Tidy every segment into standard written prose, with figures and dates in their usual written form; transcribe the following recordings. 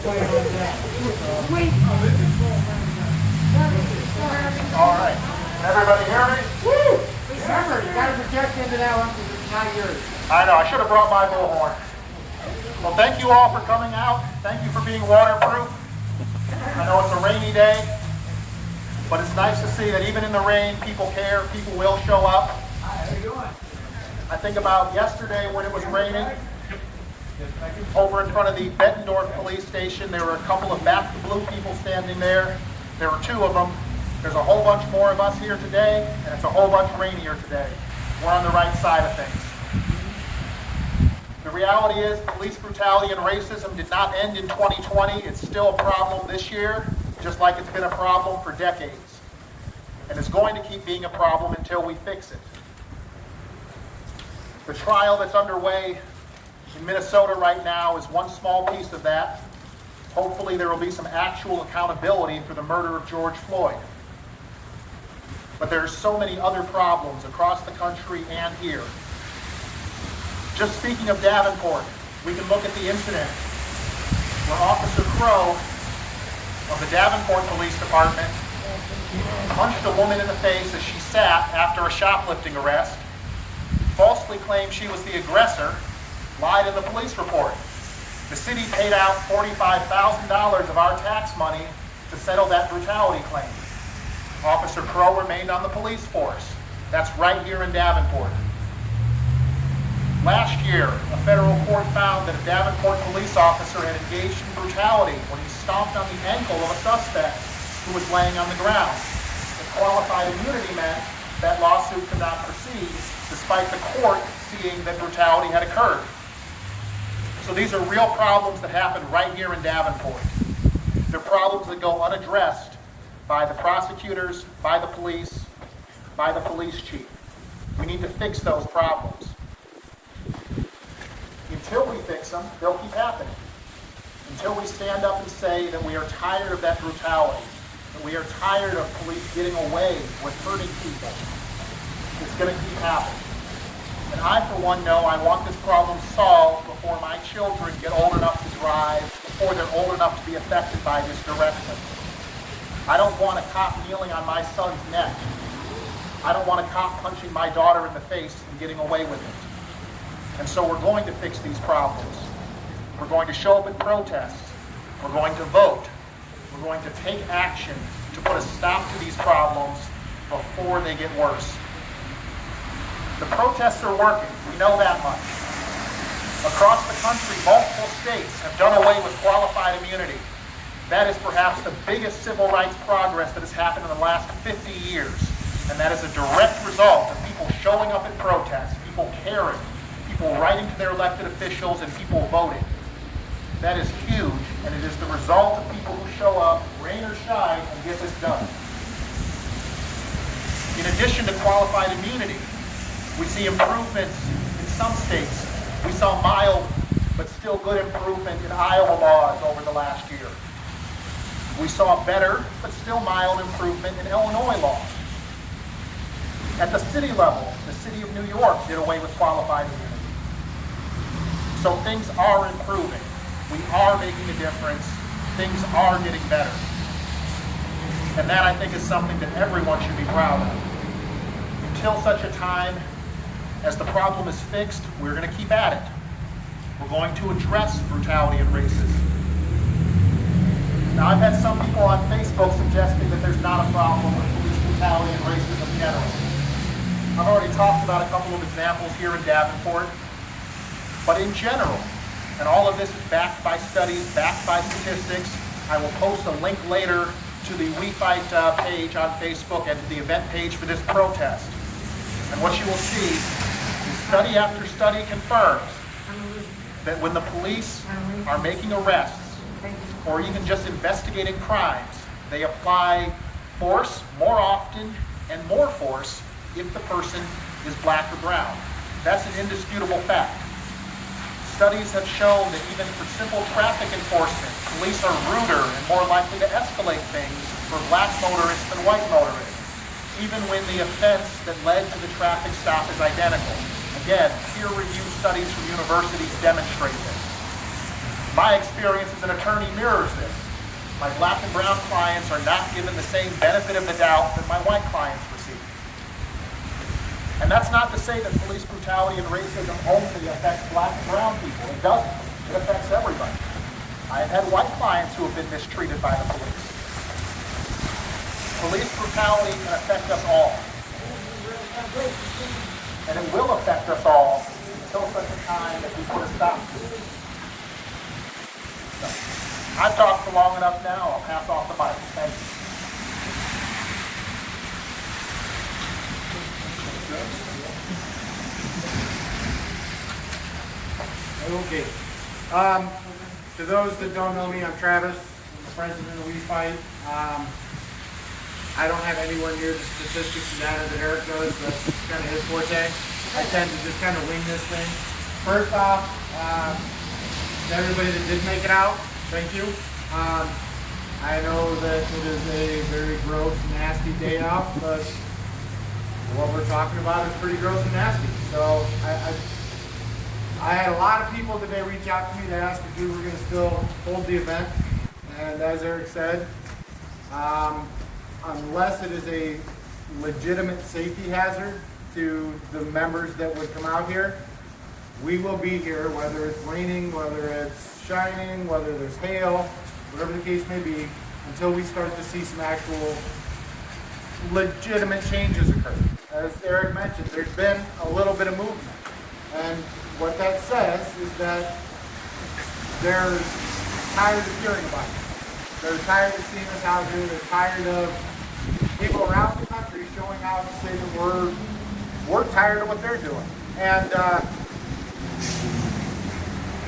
All right. Can everybody hear me? Woo! Remember, you got to project into that one because it's not yours. I know. I should have brought my bullhorn. Well, thank you all for coming out. Thank you for being waterproof. I know it's a rainy day, but it's nice to see that even in the rain, people care. People will show up. How you doing? I think about yesterday when it was raining. Over in front of the Davenport police station, there were a couple of Back to Blue people standing there. There were two of them. There's a whole bunch more of us here today, and it's a whole bunch rainier today. We're on the right side of things. The reality is police brutality and racism did not end in 2020. It's still a problem this year, just like it's been a problem for decades. And it's going to keep being a problem until we fix it. The trial that's underway in Minnesota right now is one small piece of that. Hopefully there will be some actual accountability for the murder of George Floyd. But there are so many other problems across the country and here. Just speaking of Davenport, we can look at the incident where Officer Crow of the Davenport Police Department punched a woman in the face as she sat after a shoplifting arrest, falsely claimed she was the aggressor, lied in the police report. The city paid out $45,000 of our tax money to settle that brutality claim. Officer Crow remained on the police force. That's right here in Davenport. Last year, a federal court found that a Davenport police officer had engaged in brutality when he stomped on the ankle of a suspect who was laying on the ground. The qualified immunity meant that lawsuit could not proceed despite the court seeing that brutality had occurred. So these are real problems that happen right here in Davenport. They're problems that go unaddressed by the prosecutors, by the police, by the police chief. We need to fix those problems. Until we fix them, they'll keep happening. Until we stand up and say that we are tired of that brutality, that we are tired of police getting away with hurting people, it's going to keep happening. And I, for one, know I want this problem solved before my children get old enough to drive, before they're old enough to be affected by this direction. I don't want a cop kneeling on my son's neck. I don't want a cop punching my daughter in the face and getting away with it. And so we're going to fix these problems. We're going to show up at protests. We're going to vote. We're going to take action to put a stop to these problems before they get worse. The protests are working. We know that much. Across the country, multiple states have done away with qualified immunity. That is perhaps the biggest civil rights progress that has happened in the last 50 years. And that is a direct result of people showing up at protests, people caring, people writing to their elected officials, and people voting. That is huge, and it is the result of people who show up, rain or shine, and get this done. In addition to qualified immunity, we see improvements in some states. We saw mild but still good improvement in Iowa laws over the last year. We saw better but still mild improvement in Illinois laws. At the city level, the city of New York did away with qualified immunity. So things are improving. We are making a difference. Things are getting better. And that, I think, is something that everyone should be proud of. Until such a time as the problem is fixed, we're going to keep at it. We're going to address brutality and racism. Now, I've had some people on Facebook suggesting that there's not a problem with police brutality and racism generally. I've already talked about a couple of examples here in Davenport. But in general, and all of this is backed by studies, backed by statistics, I will post a link later to the We Fight page on Facebook and to the event page for this protest. And what you will see is study after study confirms that when the police are making arrests or even just investigating crimes, they apply force more often and more force if the person is black or brown. That's an indisputable fact. Studies have shown that even for simple traffic enforcement, police are ruder and more likely to escalate things for black motorists than white motorists, even when the offense that led to the traffic stop is identical. Again, peer-reviewed studies from universities demonstrate this. My experience as an attorney mirrors this. My black and brown clients are not given the same benefit of the doubt that my white clients receive. And that's not to say that police brutality and racism only affects black and brown people. It doesn't. It affects everybody. I have had white clients who have been mistreated by the police. Police brutality can affect us all. And it will affect us all until such a time that we put a stop to it. So, I've talked for long enough now. I'll pass off the mic. Thank you. Okay. To those that don't know me, I'm Travis. I'm the president of We Fight. I don't have anywhere near the statistics and data that Eric does. That's kind of his forte. I tend to just kind of wing this thing. First off, to everybody that did make it out, thank you. I know that it is a very gross, nasty day out, but what we're talking about is pretty gross and nasty. So I had a lot of people today reach out to me to ask if we were going to still hold the event. And as Eric said, unless it is a legitimate safety hazard to the members that would come out here, we will be here, whether it's raining, whether it's shining, whether there's hail, whatever the case may be, until we start to see some actual legitimate changes occur. As Eric mentioned, there's been a little bit of movement. And what that says is that they're tired of hearing about it. They're tired of seeing us out here. They're tired of people around the country showing out to say that we're tired of what they're doing. And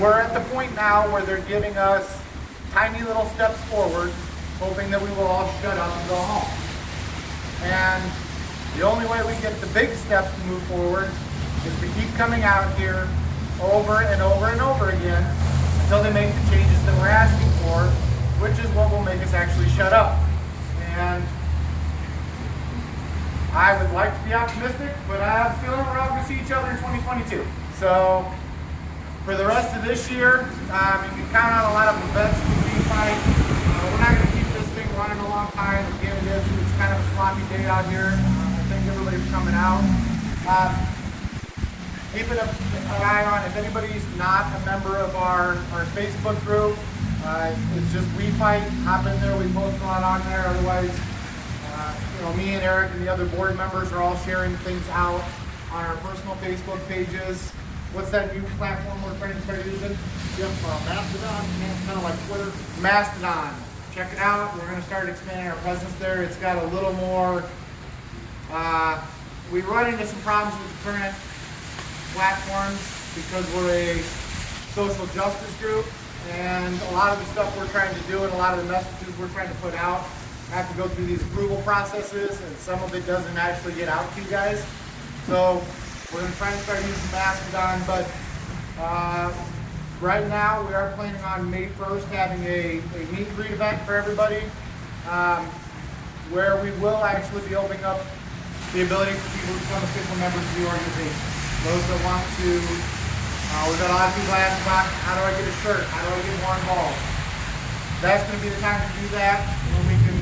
we're at the point now where they're giving us tiny little steps forward, hoping that we will all shut up and go home. And the only way we get the big steps to move forward is to keep coming out here over and over and over again until they make the changes that we're asking for, which is what will make us actually shut up. And I would like to be optimistic, but I have a feeling we're all going to see each other in 2022. So for the rest of this year, you can count on a lot of events to be fight. We're not going to keep this thing running a long time. Again, it's kind of a sloppy day out here. I think everybody's coming out. Keep an eye on, if anybody's not a member of our Facebook group, it's just We Fight. Hop in there, we post a lot on there. Otherwise, me and Eric and the other board members are all sharing things out on our personal Facebook pages. What's that new platform we're trying to start using? Yep, Mastodon, kind of like Twitter. Mastodon. Check it out. We're going to start expanding our presence there. It's got a little more, we run into some problems with the current platforms because we're a social justice group, and a lot of the stuff we're trying to do and a lot of the messages we're trying to put out have to go through these approval processes, and some of it doesn't actually get out to you guys. So we're going to try to start using Mastodon, but right now we are planning on May 1st having a meet and greet event for everybody, where we will actually be opening up the ability for people to become official members of the organization. Those that want to, we've got a lot of people asking about, how do I get a shirt? How do I get more involved? That's going to be the time to do that, when we can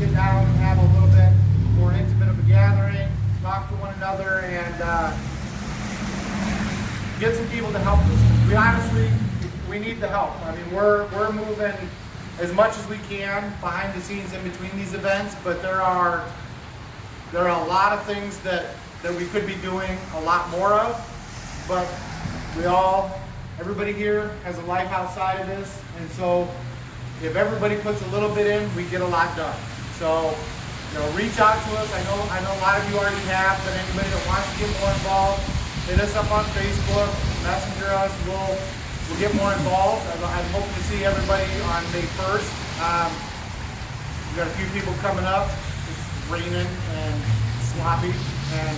get down and have a little bit more intimate of a gathering, talk to one another, and get some people to help us. We honestly, we need the help. I mean, we're moving as much as we can behind the scenes in between these events, but there are a lot of things that we could be doing a lot more of, but everybody here has a life outside of this, and so if everybody puts a little bit in, we get a lot done. So, reach out to us. I know a lot of you already have, but anybody that wants to get more involved, hit us up on Facebook, messenger us. We'll get more involved. I'm hoping to see everybody on May 1st. We've got a few people coming up. It's raining and sloppy, and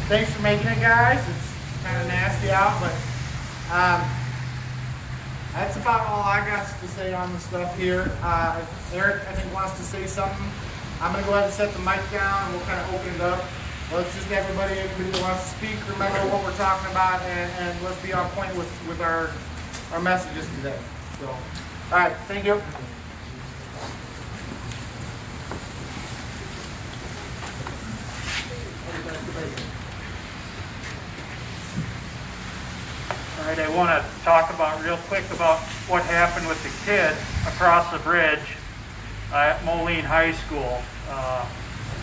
thanks for making it, guys. It's kind of nasty out, but that's about all I got to say on the stuff here. Eric, I think, wants to say something. I'm going to go ahead and set the mic down, and we'll kind of open it up. Let's just everybody that wants to speak, remember what we're talking about, and let's be on point with our messages today. So, all right, thank you. All right, I want to talk about real quick about what happened with the kid across the bridge at Moline High School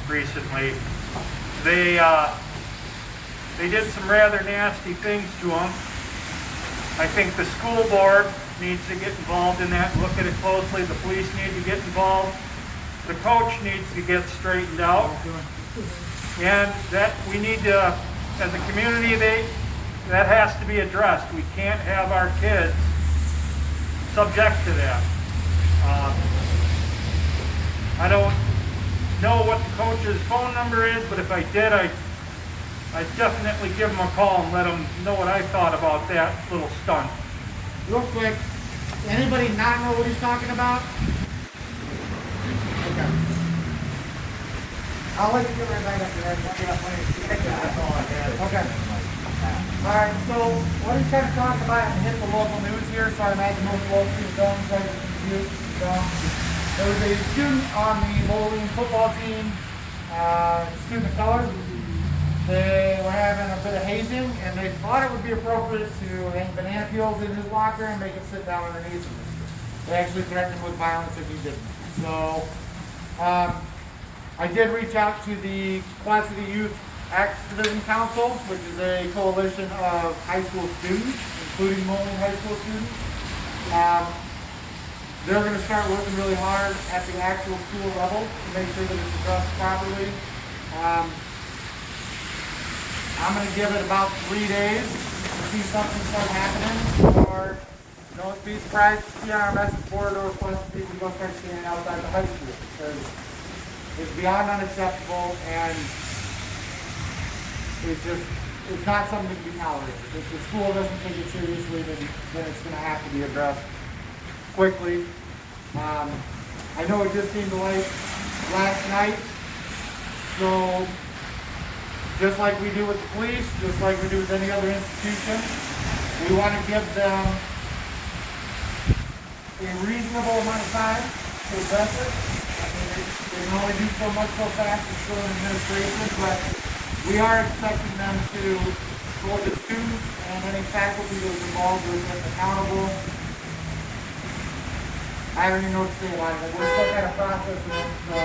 recently. They did some rather nasty things to him. I think the school board needs to get involved in that and look at it closely. The police need to get involved. The coach needs to get straightened out. And that we need to, as a community, that has to be addressed. We can't have our kids subject to that. I don't know what the coach's phone number is, but if I did, I'd definitely give him a call and let him know what I thought about that little stunt. Real quick, anybody not know what he's talking about? Okay. I'll let you get right back up there. Okay. All right, so what he's kind of talking about and hit the local news here, so I imagine most local people don't try to confuse. There was a student on the Moline football team, student of color. They were having a bit of hazing, and they thought it would be appropriate to hang banana peels in his locker and make him sit down underneath him. They actually threatened him with violence if he didn't. So, I did reach out to the Quad City Youth Activism Council, which is a coalition of high school students, including Moline high school students. They're going to start working really hard at the actual school level to make sure that it's addressed properly. I'm going to give it about 3 days to see something start happening, or don't be surprised to see on our message board or request people go start standing outside the high school, because it's beyond unacceptable, and it's not something to be tolerated. If the school doesn't take it seriously, then it's going to have to be addressed quickly. I know it just came to light last night, so just like we do with the police, just like we do with any other institution, we want to give them a reasonable amount of time to address it. I mean, they can only do so much so fast as still in administration, but we are expecting them to hold the students and any faculty that is involved with it accountable. I don't even know what to say about it. We're still kind of processing it, so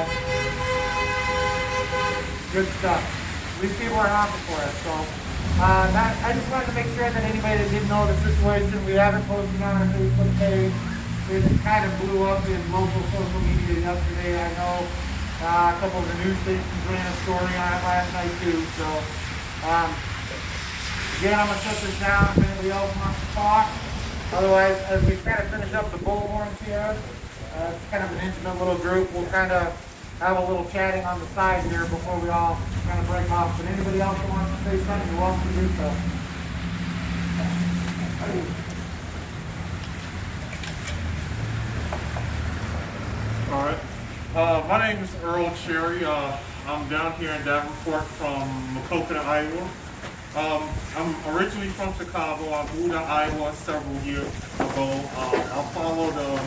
good stuff. These people are on for us, so I just wanted to make sure that anybody that didn't know the situation, we haven't posted on our Facebook page. It kind of blew up in local social media yesterday. I know a couple of the news stations ran a story on it last night too. So again, I'm gonna shut this down if anybody else wants to talk. Otherwise, as we kind of finish up the bullhorns here, it's kind of an intimate little group. We'll kind of have a little chatting on the side here before we all kind of break off. But anybody else that wants to say something, you're welcome to do so. All right. My name is Earl Cherry. I'm down here in Davenport from Maquoketa, Iowa. I'm originally from Chicago. I moved to Iowa several years ago. I followed a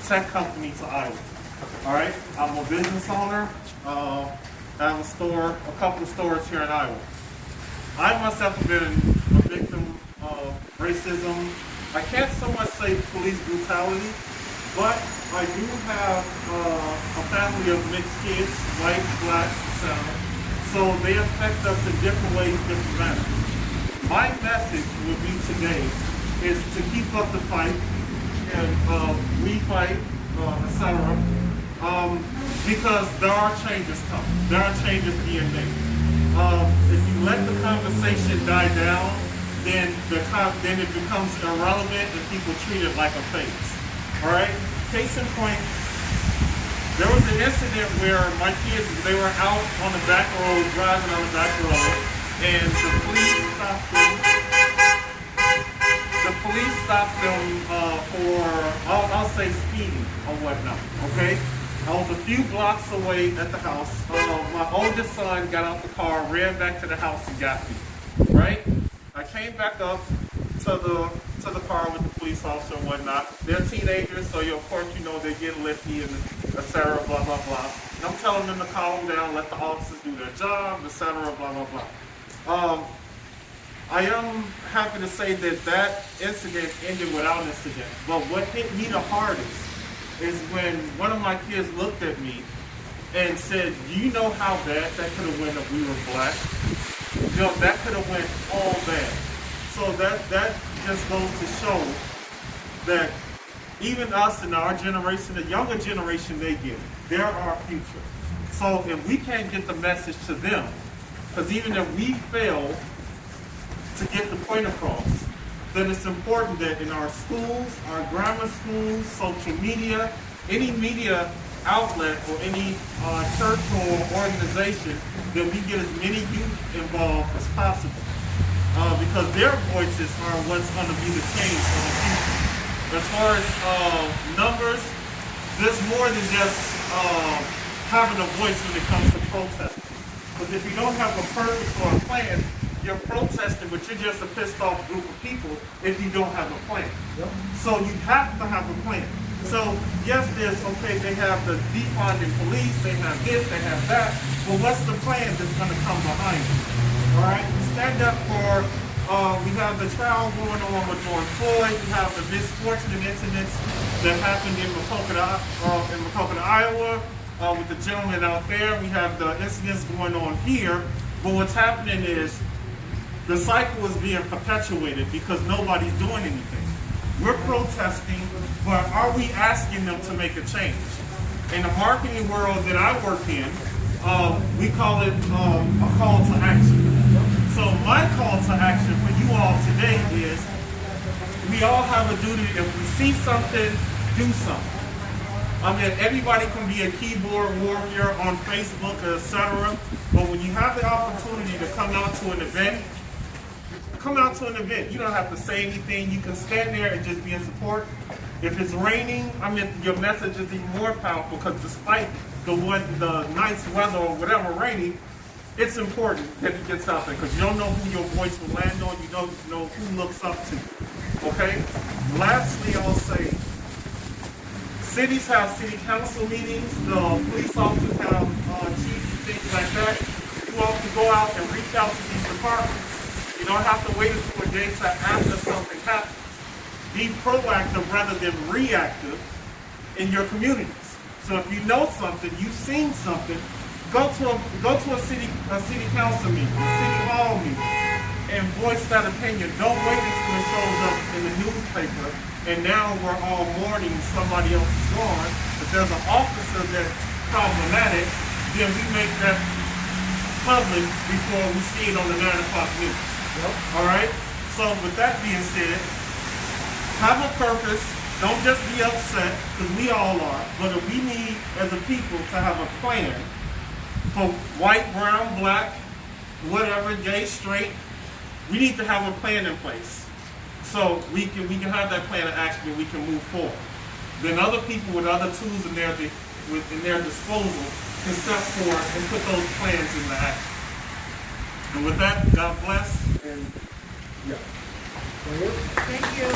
tech company to Iowa. All right. I'm a business owner. I have a couple of stores here in Iowa. I myself have been a victim of racism. I can't so much say police brutality, but I do have a family of mixed kids, white, black, etc. So they affect us in different ways, different manners. My message would be today is to keep up the fight, and we fight, etc. Because there are changes coming. There are changes being made. If you let the conversation die down, then it becomes irrelevant and people treat it like a phase. All right. Case in point, there was an incident where my kids, they were out on the back road, driving on the back road, and the police stopped them. The police stopped them for, I'll say speeding or whatnot, okay? I was a few blocks away at the house. My oldest son got out the car, ran back to the house and got me, right? I came back up to to the car with the police officer and whatnot. They're teenagers, so of course you know they get lifty and et cetera, blah, blah, blah. And I'm telling them to calm down, let the officers do their job, et cetera, blah, blah, blah. I am happy to say that that incident ended without incident. But what hit me the hardest is when one of my kids looked at me and said, do you know how bad that could have went if we were black? You know, that could have went all bad. So that just goes to show that even us in our generation, the younger generation, they get it. They're our future. So if we can't get the message to them, because even if we fail to get the point across, then it's important that in our schools, our grammar schools, social media, any media outlet or any church or organization, that we get as many youth involved as possible. Because their voices are what's going to be the change for the future. As far as numbers, there's more than just having a voice when it comes to protesting. Because if you don't have a purpose or a plan, you're protesting, but you're just a pissed off group of people if you don't have a plan. Yep. So you have to have a plan. So yes, they have the defunding police, they have this, they have that, but what's the plan that's going to come behind it? All right, we stand up for, we have the trial going on with George Floyd, we have the misfortunate incidents that happened in Maquoketa, Iowa, with the gentleman out there. We have the incidents going on here, but what's happening is the cycle is being perpetuated because nobody's doing anything. We're protesting, but are we asking them to make a change? In the marketing world that I work in, we call it a call to action. So my call to action for you all today is, we all have a duty, if we see something, do something. I mean, everybody can be a keyboard warrior on Facebook, etc. But when you have the opportunity to come out to an event, come out to an event. You don't have to say anything. You can stand there and just be in support. If it's raining, I mean, your message is even more powerful, because despite the nice weather or whatever raining, it's important that it gets out there, because you don't know who your voice will land on. You don't know who looks up to you. Okay? Lastly, I'll say, cities have city council meetings. The police officers have chiefs and things like that. You all can go out and reach out to these departments. You don't have to wait until a day to after something happens. Be proactive rather than reactive in your communities. So if you know something, you've seen something, go to a city council meeting, a city hall meeting, and voice that opinion. Don't wait until it shows up in the newspaper, and now we're all mourning somebody else is gone. If there's an officer that's problematic, then we make that public before we see it on the 9 o'clock news. Yep. All right? So with that being said, have a purpose. Don't just be upset, because we all are. But if we need, as a people, to have a plan for white, brown, black, whatever, gay, straight, we need to have a plan in place. So we can have that plan of action and we can move forward. Then other people with other tools in their disposal can step forward and put those plans into action. And with that, God bless. And yeah. Thank you.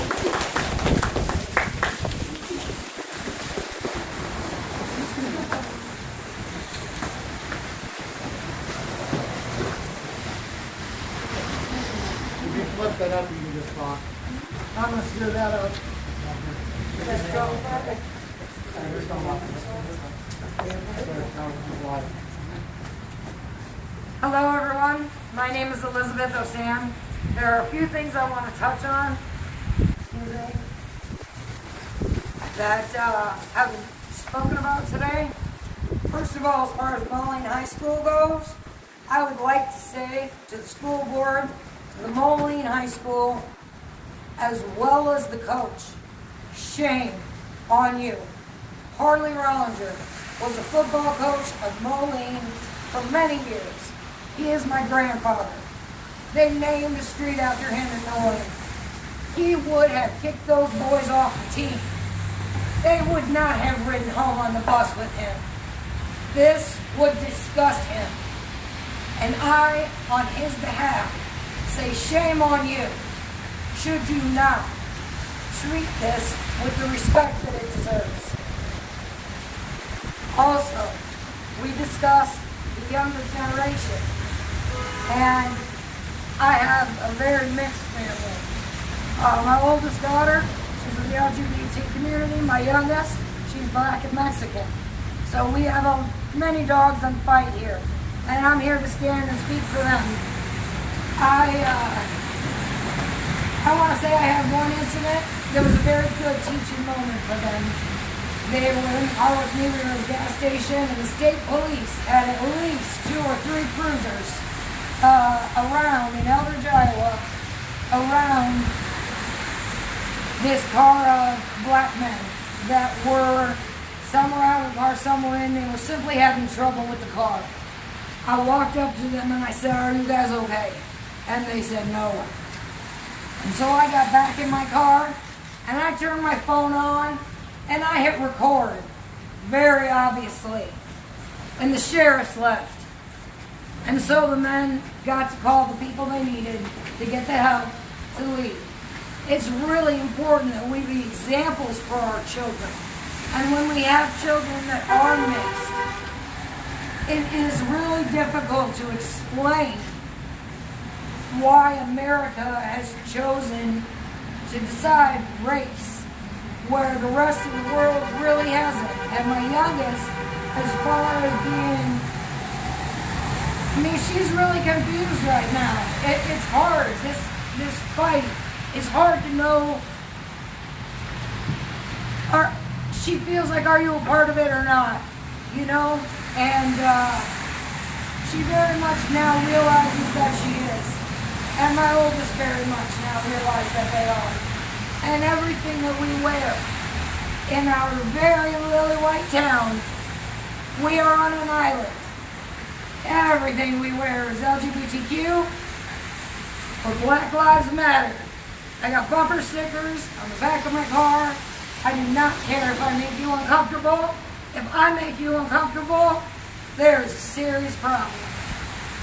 If you flip that up, you can just talk. I'm going to steer that up. Let's go. Perfect. There's no Hello, everyone. My name is Elizabeth Osan. There are a few things I want to touch on that have been spoken about today. First of all, as far as Moline High School goes, I would like to say to the school board, to the Moline High School, as well as the coach, shame on you. Harley Rollinger was a football coach of Moline for many years. He is my grandfather. They named a street after him in Moline. He would have kicked those boys off the team. They would not have ridden home on the bus with him. This would disgust him. And I, on his behalf, say shame on you, should you not treat this with the respect that it deserves. Also, we discussed the younger generation, and I have a very mixed family. My oldest daughter, she's in the LGBT community. My youngest, she's Black and Mexican. So we have many dogs on fight here, and I'm here to stand and speak for them. I want to say I had one incident that was a very good teaching moment for them. They were in the car with me, we were at a gas station, and the state police had at least 2 or 3 cruisers around in Eldridge, Iowa, around this car of black men that were, some were out of the car, some were in, they were simply having trouble with the car. I walked up to them and I said, "Are you guys okay?" And they said no. And so I got back in my car and I turned my phone on and I hit record, very obviously. And the sheriffs left. And so the men got to call the people they needed to get the help to leave. It's really important that we be examples for our children. And when we have children that are mixed, it is really difficult to explain why America has chosen to decide race where the rest of the world really hasn't. And my youngest, as far as being, she's really confused right now. It's hard, this fight. It's hard to know, she feels like, are you a part of it or not? You know? And she very much now realizes that she is. And my oldest very much now realize that they are. And everything that we wear in our very lily white town, we are on an island. Everything we wear is LGBTQ or Black Lives Matter. I got bumper stickers on the back of my car. I do not care if I make you uncomfortable. If I make you uncomfortable, there is a serious problem.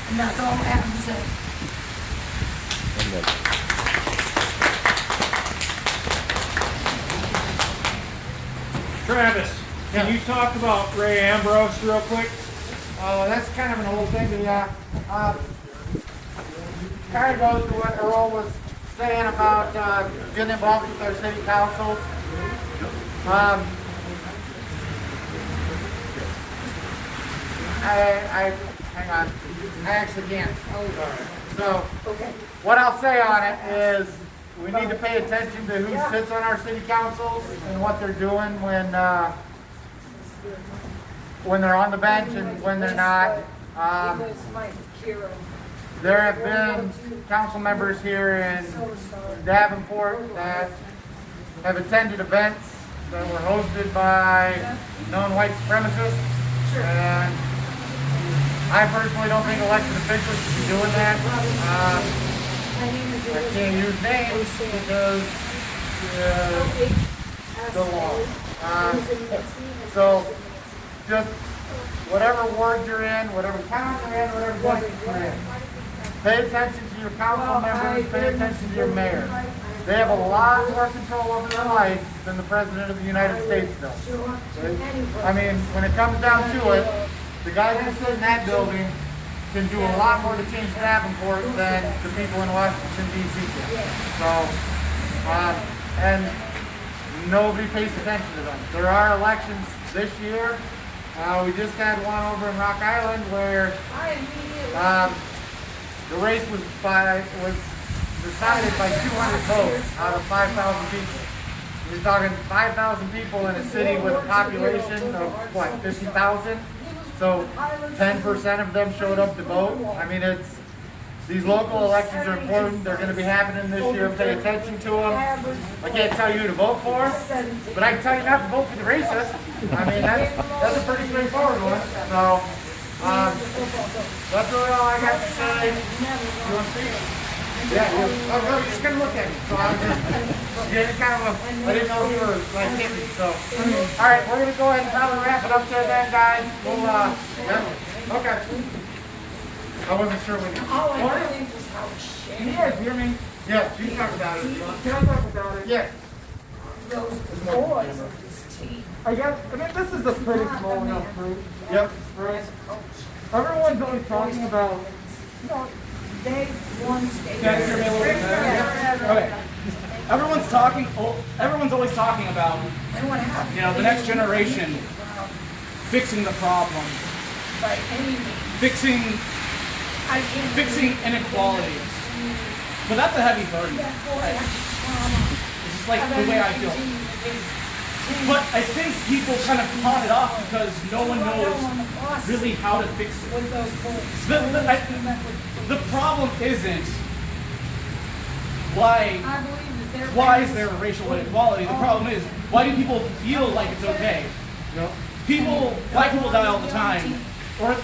And that's all I have to say. Travis, can you talk about Ray Ambrose real quick? That's kind of an old thing, but yeah. Kind of goes to what Earl was saying about getting involved with our city councils. Hang on. I actually can't. So, what I'll say on it is we need to pay attention to who sits on our city councils and what they're doing when they're on the bench and when they're not. There have been council members here in Davenport that have attended events that were hosted by known white supremacists, and I personally don't think elected officials should be doing that. I can't use names because the law. So just whatever ward you're in, whatever town you're in, whatever district you're in, pay attention to your council members, pay attention to your mayor. They have a lot more control over their life than the President of the United States does. I mean, when it comes down to it, the guy who sits in that building can do a lot more to change Davenport than the people in Washington, D.C. can. So, and nobody pays attention to them. There are elections this year. We just had one over in Rock Island where the race was decided by 200 votes out of 5,000 people. We're talking 5,000 people in a city with a population of, what, 50,000? So 10% of them showed up to vote. I mean, these local elections are important. They're going to be happening this year. Pay attention to them. I can't tell you who to vote for, but I can tell you not to vote for the racist. I mean, that's a pretty straightforward one. So that's really all I got to say. You want to speak? Yeah, you're just going to look at me. So I was just getting kind of I didn't know if you were like hitting me. So, all right, we're going to go ahead and probably wrap it up there then, guys. We'll, yeah. Okay. I wasn't sure when you... All I think was how shit. You hear me? Yeah, you talk about it. Can I talk about it? Yeah. those boys of this team. I guess, I mean, this is a pretty small enough group. Yep. Right. As a coach. Everyone's always talking about, you know, They won state. Can you hear me a little bit better? Okay. Everyone's always talking about, And what happened? you know, the next generation fixing the problem, By any means. fixing I can't fixing inequality. But that's a heavy burden. That boy has trauma. This is like the way I feel. But I think people kind of pawn it off because no one knows really how to fix it. With those boys. The problem isn't why I believe that they're. why is there racial inequality? The problem is why do people feel like it's okay? Black people die all the time, or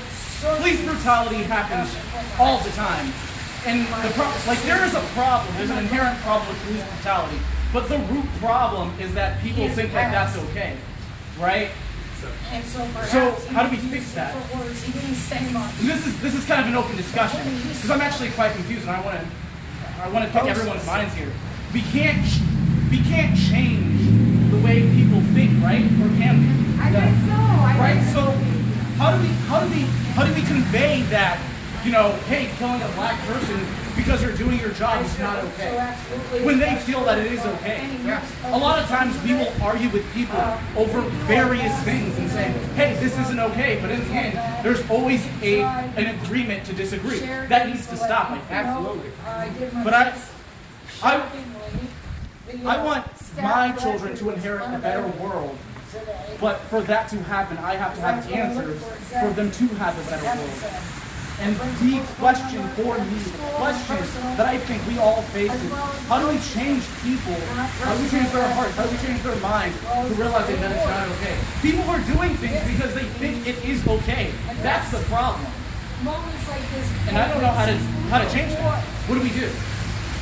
police brutality happens all the time. And there is a problem. There's an inherent problem with police brutality. But the root problem is that people think that that's okay, right? And so how do we fix that? He didn't say much. This is kind of an open discussion because I'm actually quite confused, and I want to pick everyone's minds here. We can't change the way people think, right? Or can we? I think so. Right. So how do we convey that? You know, hey, killing a black person because they're doing your job is not okay. When they feel that it is okay. A lot of times we will argue with people over various things and say, hey, this isn't okay. But in the end, there's always an agreement to disagree. That needs to stop. Like, absolutely. But I want my children to inherit a better world. But for that to happen, I have to have answers for them to have a better world. And the question for me, the question that I think we all face is, how do we change people? How do we change their hearts? How do we change their minds to realizing that it's not okay? People are doing things because they think it is okay. That's the problem. And I don't know how to change that. What do we do?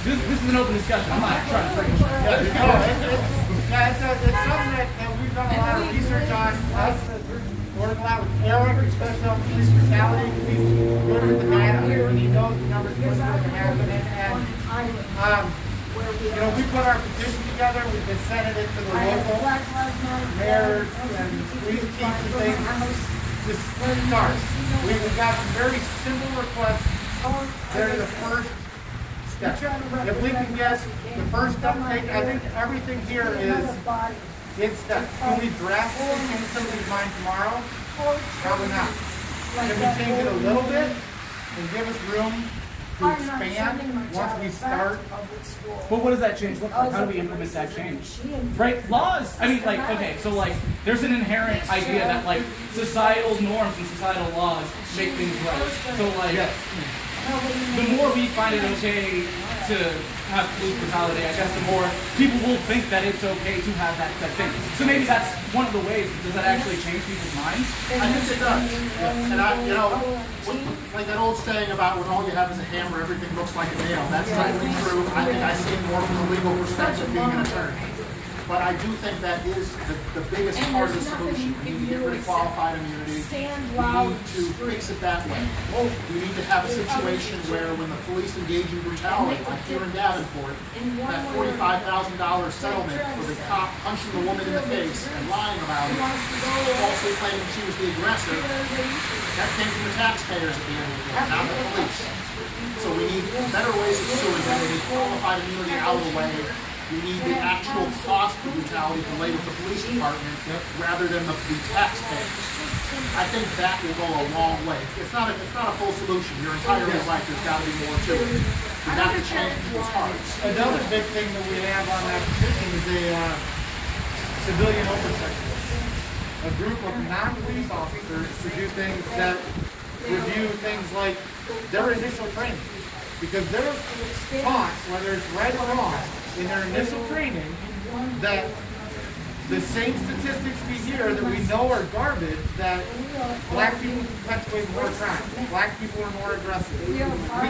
This is an open discussion. I'm not trying to bring it. It's something that we've done a lot of research on. Us, working a lot with Eric, especially on police brutality. He's good with the data, and he knows the numbers what's going to happen. And we put our petition together. We've been sending it to the local mayors and police chiefs and things. Just start. We've got some very simple requests. They're the first step. If we can get the first step taken, I think everything here is in steps. Can we drastically change somebody's mind tomorrow? Probably not. Can we change it a little bit and give us room to expand once we start? But what does that change look like? How do we implement that change? Right? Laws, I mean, like, okay, so like, there's an inherent idea that like societal norms and societal laws make things right. So like, the more we find it okay to have police brutality, I guess the more people will think that it's okay to have that thing. So maybe that's one of the ways. Does that actually change people's minds? I think it does. And like that old saying about when all you have is a hammer, everything looks like a nail. That's certainly true. I think I see it more from the legal perspective being an attorney. But I do think that is the biggest part of the solution. We need to get rid of qualified immunity. We need to fix it that way. We need to have a situation where when the police engage in brutality, like here in Davenport, that $45,000 settlement for the cop punching the woman in the face and lying about it, falsely claiming she was the aggressor, that came from the taxpayers at the end of the day, not the police. So we need better ways of suing them. We need qualified immunity out of the way. We need the actual cost of brutality to lay with the police department rather than the taxpayers. I think that will go a long way. It's not a full solution. You're entirely right. There's got to be more to it. We have to change people's hearts. Another big thing that we have on that petition is a civilian oversight board. A group of non-police officers to do things that review things like their initial training. Because they're taught, whether it's right or wrong, in their initial training, that the same statistics we hear that we know are garbage, that black people perpetuate more crime, black people are more aggressive. We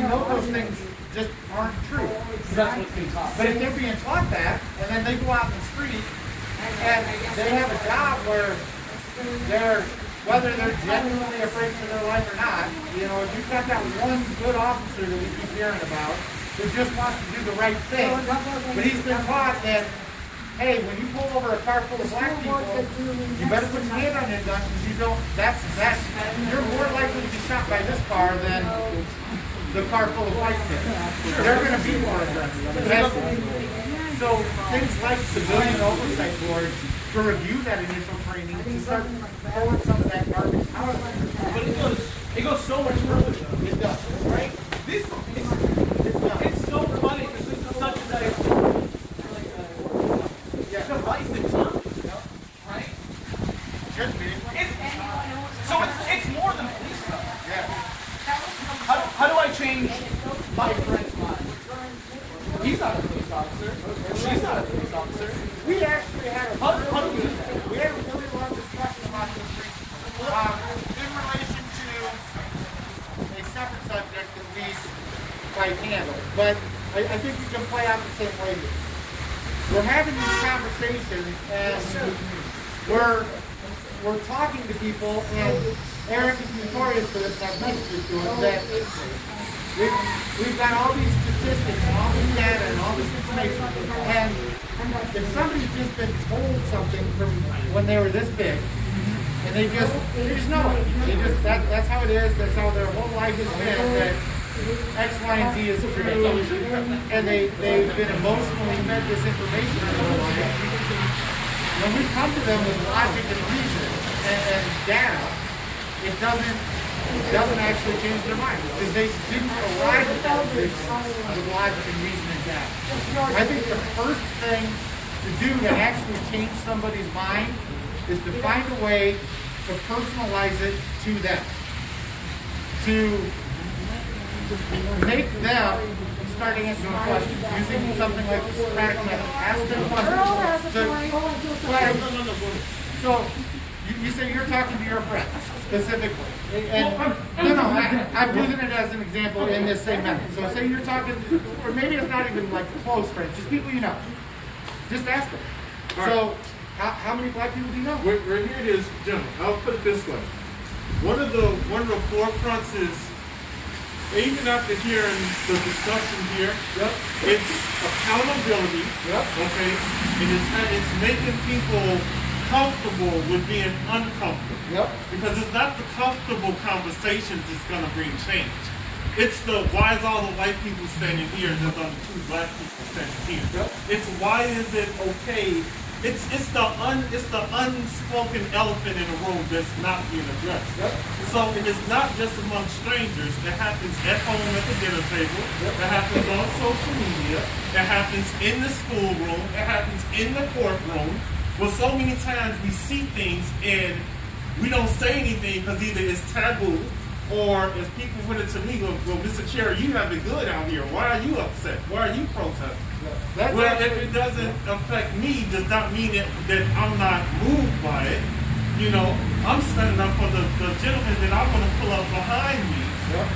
know those things just aren't true. So that's what's being taught. But if they're being taught that, and then they go out in the street, and they have a job where whether they're genuinely afraid for their life or not, if you've got that one good officer that we keep hearing about, who just wants to do the right thing, but he's been taught that hey, when you pull over a car full of black people, you better put your hand on your gun because you don't, you're more likely to be shot by this car than the car full of white kids. They're going to be more aggressive. So things like civilian oversight boards to review that initial training to start pulling some of that garbage out of there. But it goes so much further though. It does. Right? It's so funny because this is such a nice divisive topic. Right? Should be. It's more than police stuff. Yeah. How do I change my friend's mind? He's not a police officer. She's not a police officer. We actually had How do we do that? we had a really long discussion about this recently, in relation to a separate subject that we might handle. But I think we can play out the same way here. We're having these conversations and we're talking to people, and Eric is notorious for this, and I've mentioned it to him, that we've got all these statistics and all this data and all this information, and if somebody's just been told something from when they were this big, and they just know it. That's how it is, that's how their whole life has been, that X, Y, and Z is true, and they've been emotionally fed this information in their whole life. When we come to them with logic and reason and data, it doesn't actually change their mind because they didn't arrive at that decision with logic and reason and data. I think the first thing to do to actually change somebody's mind is to find a way to personalize it to them. To make them start answering questions using something like the Socratic method. Ask them questions. So you say you're talking to your friend specifically. And I'm using it as an example in this same method. So say you're talking, or maybe it's not even like close friends, just people you know. Just ask them. So how many black people do you know? Right here it is, Jim. I'll put it this way. One of the forefronts is, even after hearing the discussion here, it's accountability. Okay, and it's making people comfortable with being uncomfortable. Because it's not the comfortable conversations that's going to bring change. It's the why is all the white people standing here and there's only two black people standing here. It's why is it okay. It's the unspoken elephant in the room that's not being addressed. So it is not just among strangers. It happens at home at the dinner table. It happens on social media. It happens in the schoolroom. It happens in the courtroom. Well, so many times we see things and we don't say anything because either it's taboo or as people put it to me, well, Mr. Cherry, you have it good out here. Why are you upset? Why are you protesting? Well, if it doesn't affect me, does not mean that I'm not moved by it. You know, I'm standing up for the gentleman that I want to pull up behind me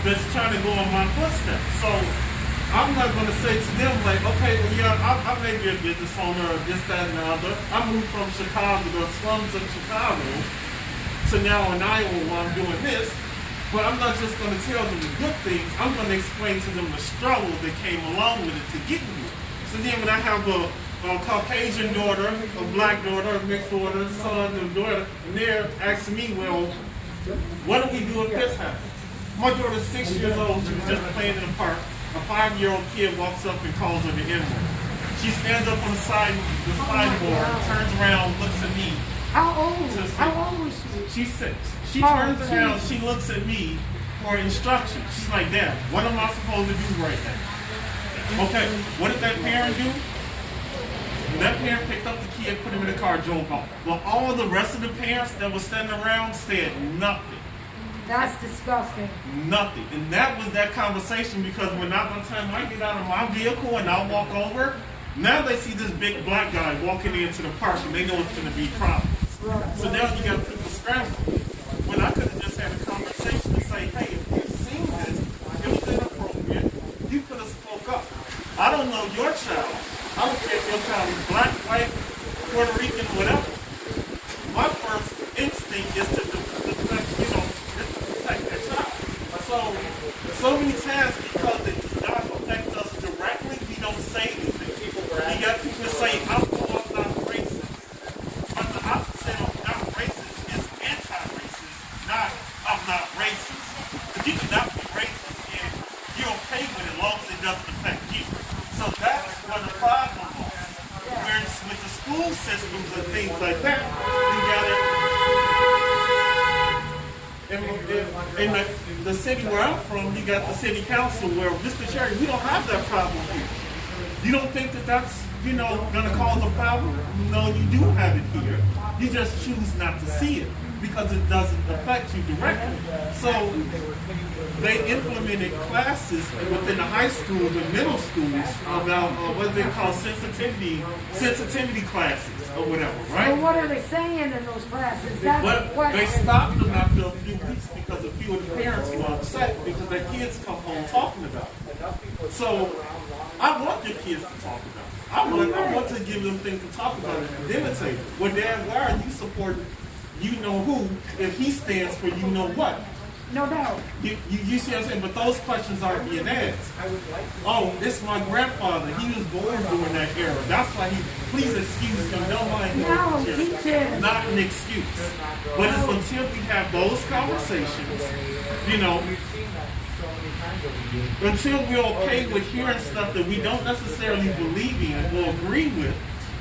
that's trying to go in my footsteps. So I'm not going to say to them like, okay, well, yeah, I may be a business owner or this, that, and the other. I moved from Chicago, the slums of Chicago, to now in Iowa while I'm doing this. But I'm not just going to tell them the good things. I'm going to explain to them the struggle that came along with it to get here. So then when I have a Caucasian daughter, a black daughter, a mixed daughter, son, and daughter, and they're asking me, well, what do we do if this happens? My daughter's 6 years old. She was just playing in the park. A 5-year-old kid walks up and calls her the N-word. She stands up on the sideboard, turns around, looks at me. How old was she? She's 6. She turns around, she looks at me for instructions. She's like, Dad, what am I supposed to do right now? Okay, what did that parent do? That parent picked up the kid, put him in the car, drove off. Well, all the rest of the parents that were standing around said nothing. That's disgusting. Nothing. And that was that conversation because when by the time I get out of my vehicle and I walk over, now they see this big black guy walking into the park and they know it's going to be problems. So now you got people scrambling. When I could have just had a conversation and say, hey, if you've seen this, it was inappropriate, you could have spoke up. I don't know your child. I don't care if your child is black, white, Puerto Rican, whatever. My first instinct is to protect their child. So many times because it does not affect us directly, we don't say anything. You got people say, I'm that, you got it. In the city where I'm from, you got the city council where, Mr. Cherry, we don't have that problem here. You don't think that that's, going to cause a problem? No, you do have it here. You just choose not to see it because it doesn't affect you directly. So they implemented classes within the high schools and middle schools about what they call sensitivity classes or whatever, right? So what are they saying in those classes? That's the But question. they stopped them after a few weeks because a few of the parents were upset because their kids come home talking about it. So I want your kids to talk about it. I want to give them things to talk about at the dinner table. Well, Dad, why are you supporting you know who if he stands for you know what? No doubt. You see what I'm saying? But those questions aren't being asked. Oh, it's my grandfather. He was born during that era. That's why please excuse me. Don't mind me. No, teach it. Not an excuse. But it's until we have those conversations, until we're okay with hearing stuff that we don't necessarily believe in or agree with,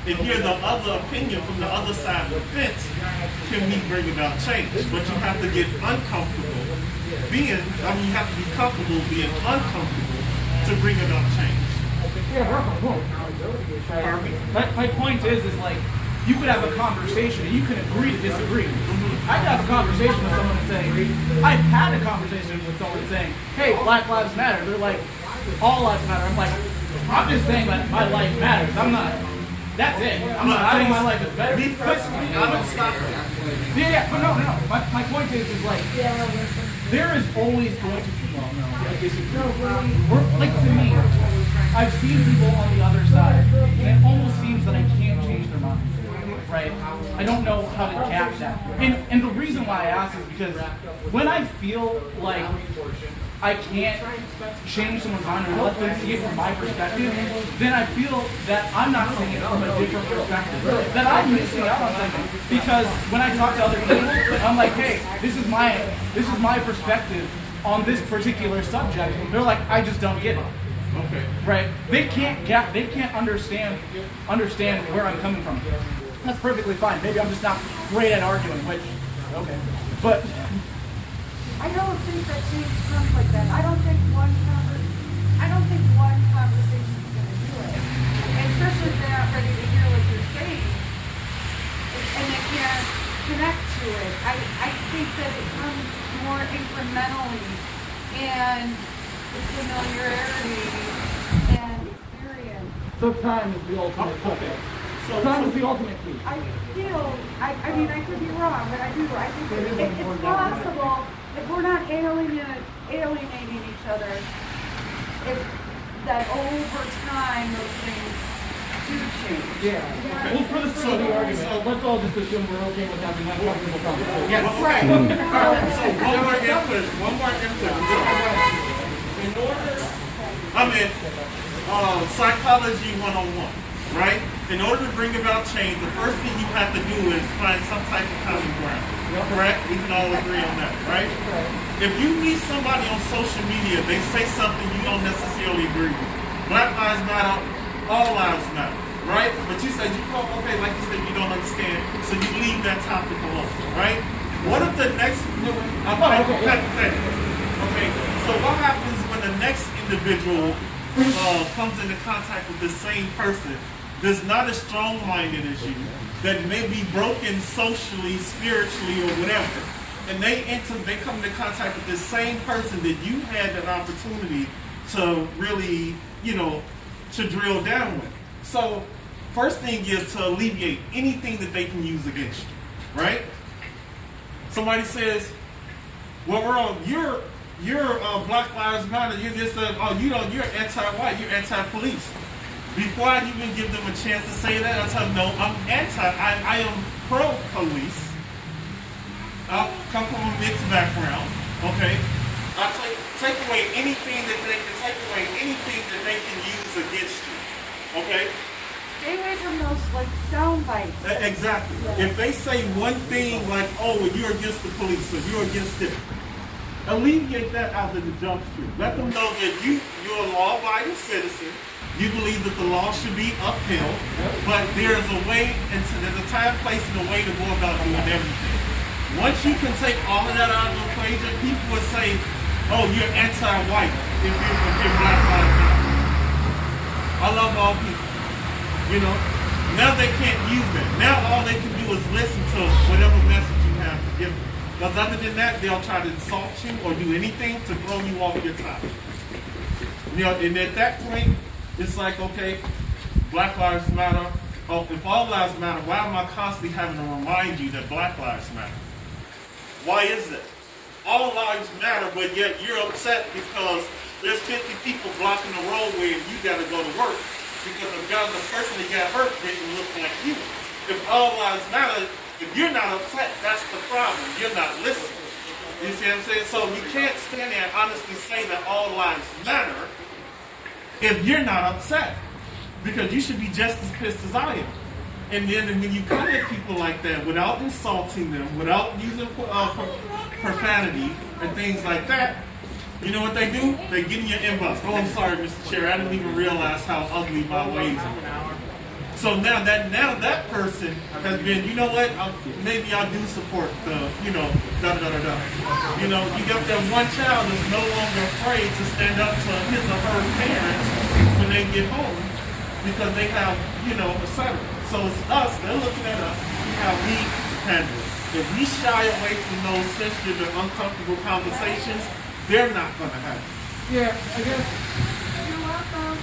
and hear the other opinion from the other side of the fence, can we bring about change? But you have to get uncomfortable you have to be comfortable being uncomfortable to bring about change. My point is like, you could have a conversation and you can agree to disagree. I could have a conversation with someone and say, I've had a conversation with someone saying, hey, Black Lives Matter. They're like, all lives matter. I'm like, I'm just saying that my life matters. I'm not. That's it. I'm not saying my life is better. Me personally, I don't stop that. Yeah, but no. My point is like, there is always going to be a disagreement. Like to me, I've seen people on the other side, and it almost seems that I can't change their mind. Right? I don't know how to catch that. And the reason why I ask is because when I feel like I can't change someone's mind or let them see it from my perspective, then I feel that I'm not seeing it from a different perspective. That I'm missing out on something. Because when I talk to other people, I'm like, hey, this is my perspective on this particular subject. They're like, I just don't get it. Okay. Right? They can't understand where I'm coming from. That's perfectly fine. Maybe I'm just not great at arguing, which okay. But I don't think that change comes like that. I don't think one conversation is going to do it. And especially if they're not ready to hear what you're saying, and they can't connect to it. I think that it comes more incrementally, and the familiarity and experience. so time is the ultimate key. Time is the ultimate key. I mean, I could be wrong, but I think it's possible if we're not alienating each other, that over time those things do change. Yeah. Well, for the sake of the argument, let's all just assume we're okay with having that comfortable conversation. Yes. Right. So one more input. In order, psychology 101, right? In order to bring about change, the first thing you have to do is find some type of common ground. Correct? We can all agree on that, right? If you meet somebody on social media, they say something you don't necessarily agree with. Black lives matter, all lives matter, right? But you said, okay, like you said, you don't understand, so you leave that topic alone, right? What if the next, okay, so what happens when the next individual comes into contact with the same person that's not as strong-minded as you, that may be broken socially, spiritually, or whatever, and they come into contact with the same person that you had an opportunity to really, to drill down with. So, first thing is to alleviate anything that they can use against you, right? Somebody says, well, Earl, you're Black Lives Matter, you're this, you're anti-white, you're anti-police. Before I even give them a chance to say that, I tell them, no, I am pro-police. I come from a mixed background, okay? I take away anything that they can use against you, okay? Stay away from those sound bites. Exactly. Yeah. If they say one thing like, oh, well, you're against the police, or you're against it, alleviate that out of the jump street. Let them know that you're a law-abiding citizen. You believe that the law should be upheld, but there's a way, and there's a time, place, and a way to go about doing everything. Once you can take all of that out of the equation, people would say, oh, you're anti-white if you're Black Lives Matter. I love all people. You know, now they can't use that. Now all they can do is listen to whatever message you have to give them. Because other than that, they'll try to insult you or do anything to throw you off your topic. You know, and at that point, it's like, okay, Black Lives Matter. Oh, if all lives matter, why am I constantly having to remind you that Black Lives Matter? Why is it? All lives matter, but yet you're upset because there's 50 people blocking the roadway and you got to go to work because the person that got hurt didn't look like you. If all lives matter, if you're not upset, that's the problem. You're not listening. You see what I'm saying? So you can't stand there and honestly say that all lives matter if you're not upset, because you should be just as pissed as I am. And then when you come at people like that without insulting them, without using profanity and things like that, you know what they do? They get in your inbox. Oh, I'm sorry, Mr. Chair, I didn't even realize how ugly my ways are. So now that person has been, you know what? Maybe I do support the, da da da da. You know, you got that one child that's no longer afraid to stand up to his or her parents when they get home because they have, etc. So it's us. They're looking at us to see how we handle it. If we shy away from those sensitive and uncomfortable conversations, they're not going to have it. Yeah, I guess. You're welcome.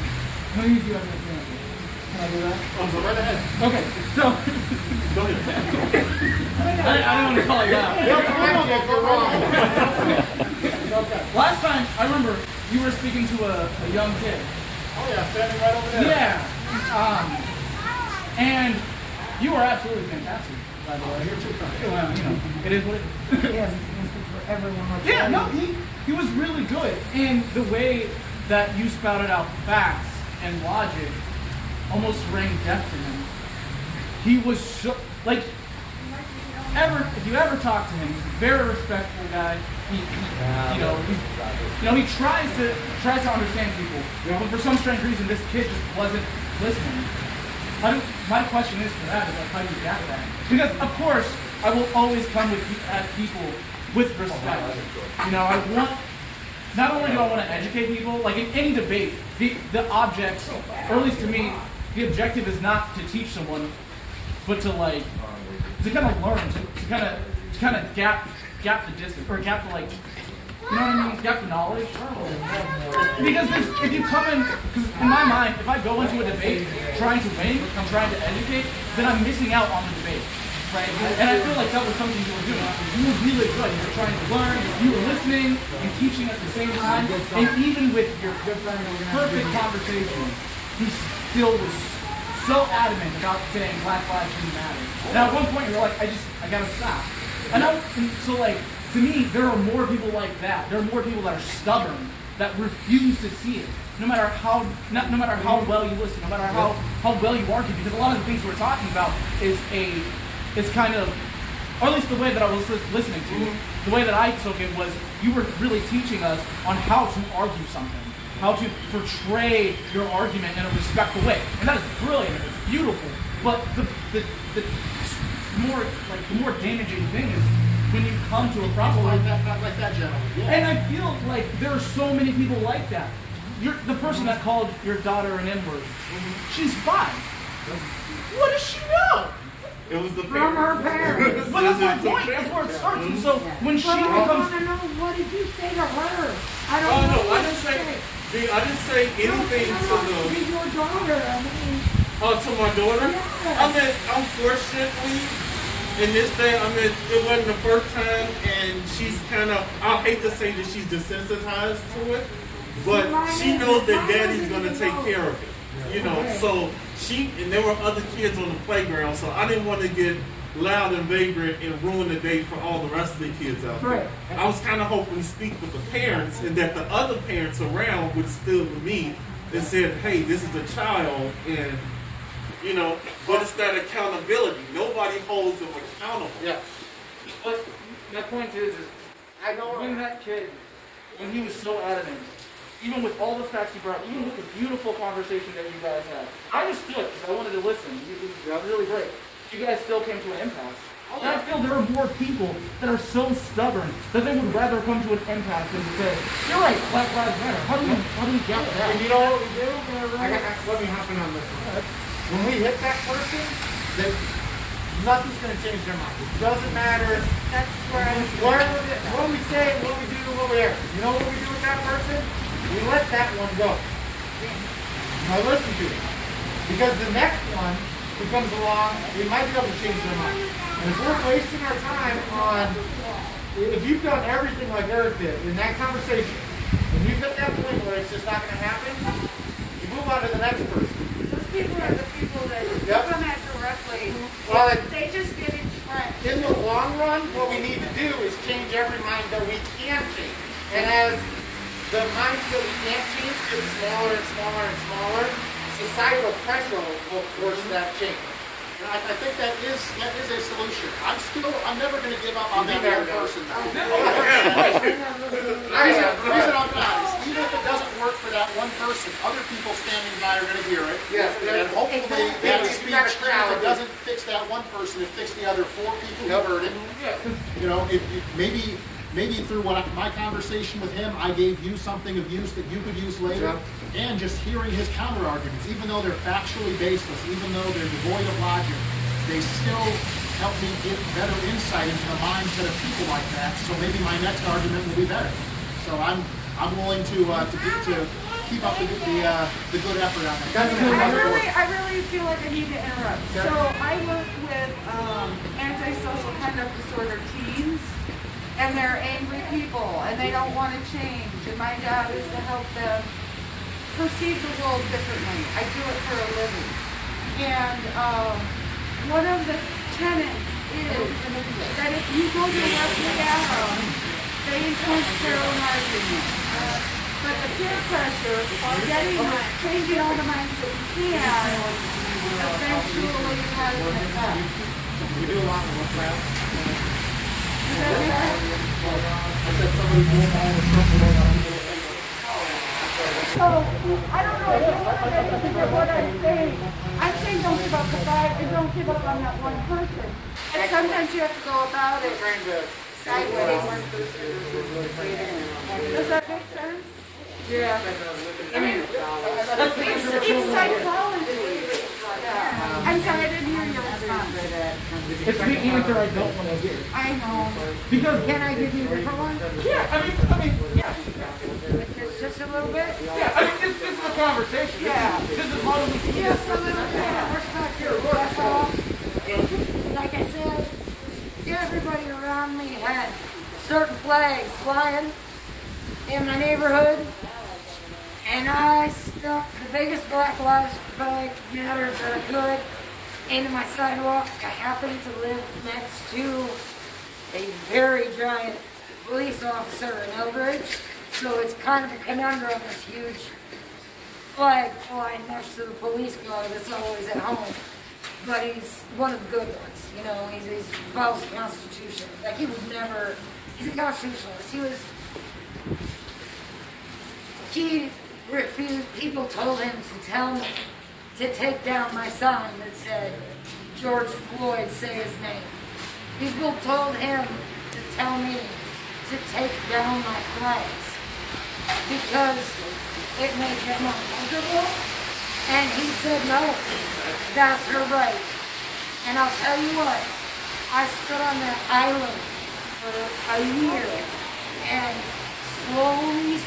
No, you do have anything. Can I do that? Oh, go right ahead. Okay, so. Go ahead. I don't want to call you out. Okay. Last time, I remember you were speaking to a young kid. Oh yeah, standing right over there. Yeah. And you are absolutely fantastic, by the way. You're too kind. Well, it is what it is. He has an answer for everyone. Yeah, no, he was really good. And the way that you spouted out facts and logic almost rang deaf to him. He was so, like, if you ever talk to him, he's a very respectful guy. He tries to understand people. But for some strange reason, this kid just wasn't listening. My question is for that is like, how do you get that? Because of course, I will always come at people with respect. Not only do I want to educate people, like in any debate, the object, or at least to me, the objective is not to teach someone, but to kind of learn, to kind of gap the distance, or gap the gap the knowledge. Because if you come in, because in my mind, if I go into a debate trying to win, I'm trying to educate, then I'm missing out on the debate. Right? And I feel like that was something you were doing. You were really good. You were trying to learn, you were listening and teaching at the same time. And even with your perfect conversation, he still was so adamant about saying Black Lives Didn't Matter. And at one point you're like, I gotta stop. And so to me, there are more people like that. There are more people that are stubborn, that refuse to see it. No matter how well you listen, no matter how well you argue, because a lot of the things we're talking about is kind of, or at least the way that I was listening to you, the way that I took it was you were really teaching us on how to argue something, how to portray your argument in a respectful way. And that is brilliant, it's beautiful. But the more damaging thing is when you come to a problem like that gentleman. Yeah. And I feel like there are so many people like that. The person that called your daughter an N-word, she's 5. What does she know? It was the From her parents. But that's my point. That's where it starts. And so when she I becomes, want to know, what did you say to her? I don't Oh know no, what I didn't to say. I didn't say anything to She's your daughter. I mean, to my daughter. Yeah. I mean, unfortunately, in this day, it wasn't the first time, and she's kind of. I hate to say that she's desensitized to it, but she knows that daddy's gonna take care of it. So and there were other kids on the playground, so I didn't want to get loud and vagrant and ruin the day for all the rest of the kids out there. Right. I was kind of hoping to speak with the parents and that the other parents around would still with me and said, hey, this is a child, and but it's that accountability. Nobody holds them accountable. Yeah. But my point is I know. when that kid, when he was so adamant, even with all the facts he brought, even with the beautiful conversation that you guys had, I just stood because I wanted to listen. It was really great. You guys still came to an impasse. And I feel there are more people that are so stubborn that they would rather come to an impasse than to say, "You're right, Black Lives Matter." How do we get that? And you know what we do? Let me hop in on this one. When we hit that person, nothing's going to change their mind. It doesn't matter That's where I what we say, what we do, what we are. You know what we do with that person? We let that one go. Now listen to it. Because the next one who comes along, we might be able to change their mind. And if we're wasting our time on, if you've done everything like Eric did in that conversation, and you've hit that point where it's just not going to happen, you move on to the next person. those people are the people that come at directly. Well, They just get entrenched. in the long run, what we need to do is change every mind that we can change. And as the minds that we can't change get smaller and smaller and smaller, societal pressure will force that change. And I think that is a solution. I'm never going to give up on that one person. The reason I'm not is even if it doesn't work for that one person, other people standing by are going to hear it. Yes, And hopefully that you speech, got a even crowd. if it doesn't fix that one person, it fixes the other 4 people who heard it. You know, maybe through my conversation with him, I gave you something of use that you could use later. And just hearing his counter arguments, even though they're factually baseless, even though they're devoid of logic, they still help me get better insight into the mindset of people like that. So maybe my next argument will be better. So I'm willing to keep up the good effort on that. I really feel like I need to interrupt. So I work with antisocial conduct disorder teens, and they're angry people, and they don't want to change. And my job is to help them perceive the world differently. I do it for a living. And one of the tenets is that if you go to Wesley Arrow, they influence their own argument. But the peer pressure of changing all the minds that we can eventually has an effect. We do a lot of work now. Does that make sense? I said somebody will all the trouble. So, I don't know if you want to get what I'm saying. I'm saying don't give up the fight and don't give up on that one person. And sometimes you have to go about it sideways. Does that make sense? Yeah. I mean, it's psychology. Yeah. I'm sorry, I didn't hear your response. It's the answer I don't want to hear. I know. Because Can I give you a different one? yeah, I mean, yeah. Just a little bit? Yeah, I mean, this is a conversation. Yeah. This is how do we keep Just a little bit. We're stuck here. That's all. Like I said, everybody around me had certain flags flying in my neighborhood, and I stuck the biggest Black Lives Matter that I could into my sidewalk. I happen to live next to a very giant police officer in Eldridge, so it's kind of a conundrum, this huge flag flying next to the police car that's always at home. But he's one of the good ones, you know, he follows the Constitution. Like he would never, he's a constitutionalist. He refused, people told him to tell me to take down my sign that said, George Floyd, say his name. People told him to tell me to take down my flags because it made him uncomfortable. And he said, no, that's her right. And I'll tell you what, I stood on that island for a year, and slowly,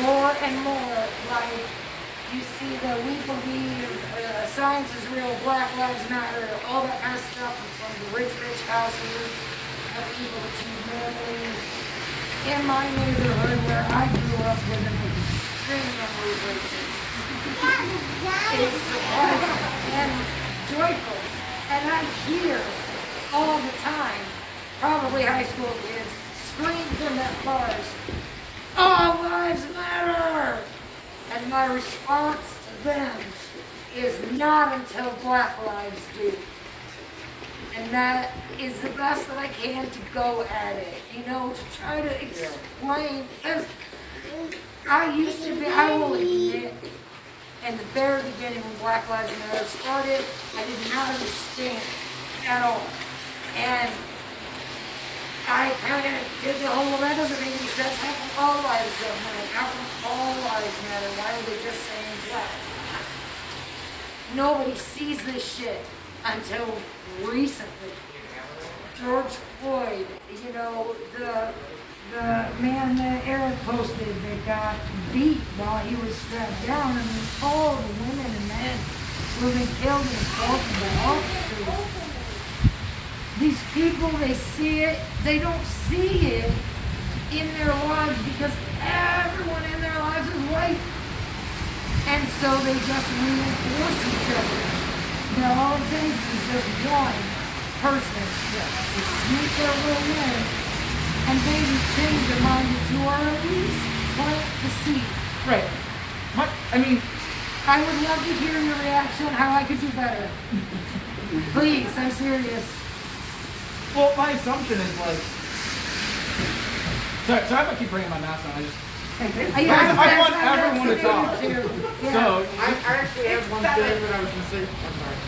more and more, like, you see that we believe science is real, Black Lives Matter, all that kind of stuff from the rich houses of people that you normally, in my neighborhood where I grew up living with extremely racist. It's surprising and joyful. And I hear all the time, probably high school kids, scream from their cars, all lives matter! And my response to them is not until Black lives do. And And that is the best that I can to go at it, you know, to try to explain. Because I used to be, I will admit, in the very beginning when Black Lives Matter started, I did not understand at all. And I kind of did the whole, that doesn't make any sense. How come all lives don't matter? How come all lives matter? Why are they just saying black? Nobody sees this shit until recently. George Floyd, you know, the man that Eric posted that got beat while he was strapped down. I mean, all the women and men who have been killed and assaulted by officers. These people, they see it, they don't see it in their lives because everyone in their lives is white. And so they just reinforce each other. Now all it takes is just one person to sneak their little in and maybe change their mind to or at least plant the seed. Right. I mean, I would love to hear your reaction, how I could do better. Please, I'm serious. well, my assumption is like, sorry, I'm gonna keep bringing my mask on. I want everyone to talk. So, I actually have one thing that I was going to say. I'm sorry.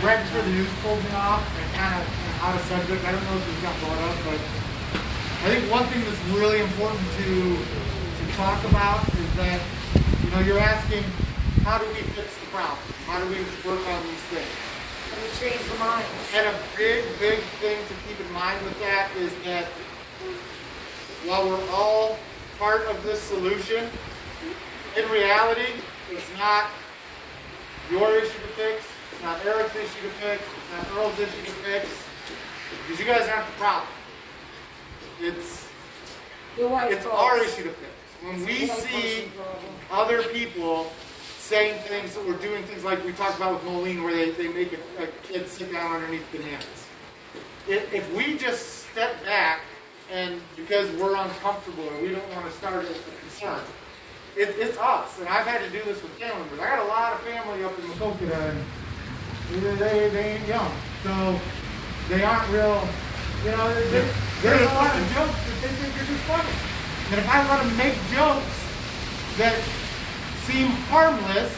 Right before the news pulled me off and kind of out of subject. I don't know if this got brought up, but I think one thing that's really important to talk about is that, you know, you're asking, how do we fix the problem? How do we work on these things? Let me change the mind. And a big thing to keep in mind with that is that while we're all part of this solution, in reality, it's not your issue to fix, it's not Eric's issue to fix, it's not Earl's issue to fix, because you guys aren't the problem. It's our issue to fix. When we see other people saying things or doing things like we talked about with Moline, where they make a kid sit down underneath bananas. If we just step back, and because we're uncomfortable or we don't want to start a concern, it's us. And I've had to do this with family members. I got a lot of family up in Macokota, and they ain't young, so they aren't real. You know, there's a lot of jokes that they think are just funny. And if I let them make jokes that seem harmless,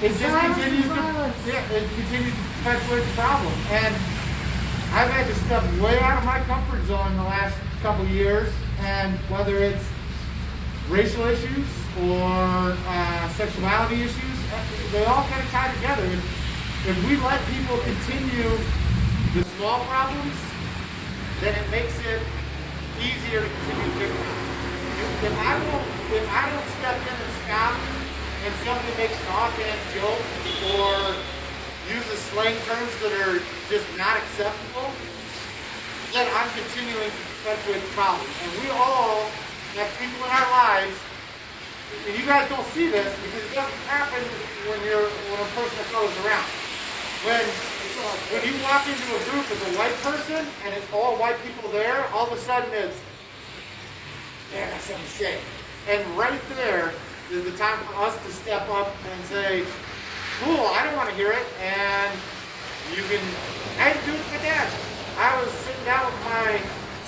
it just continues to perpetuate the problem. And I've had to step way out of my comfort zone in the last couple years, and whether it's racial issues or sexuality issues, they all kind of tie together. If we let people continue the small problems, then it makes it easier to continue the big problems. If I don't step in and stop, and somebody makes an offhand joke or uses slang terms that are just not acceptable, then I'm continuing to perpetuate the problem. And we all have people in our lives, and you guys don't see this because it doesn't happen when a person of color is around. When you walk into a group as a white person and it's all white people there, all of a sudden it's, yeah, that's something to say. And right there is the time for us to step up and say, cool, I don't want to hear it, and I had to do it with my dad. I was sitting down with my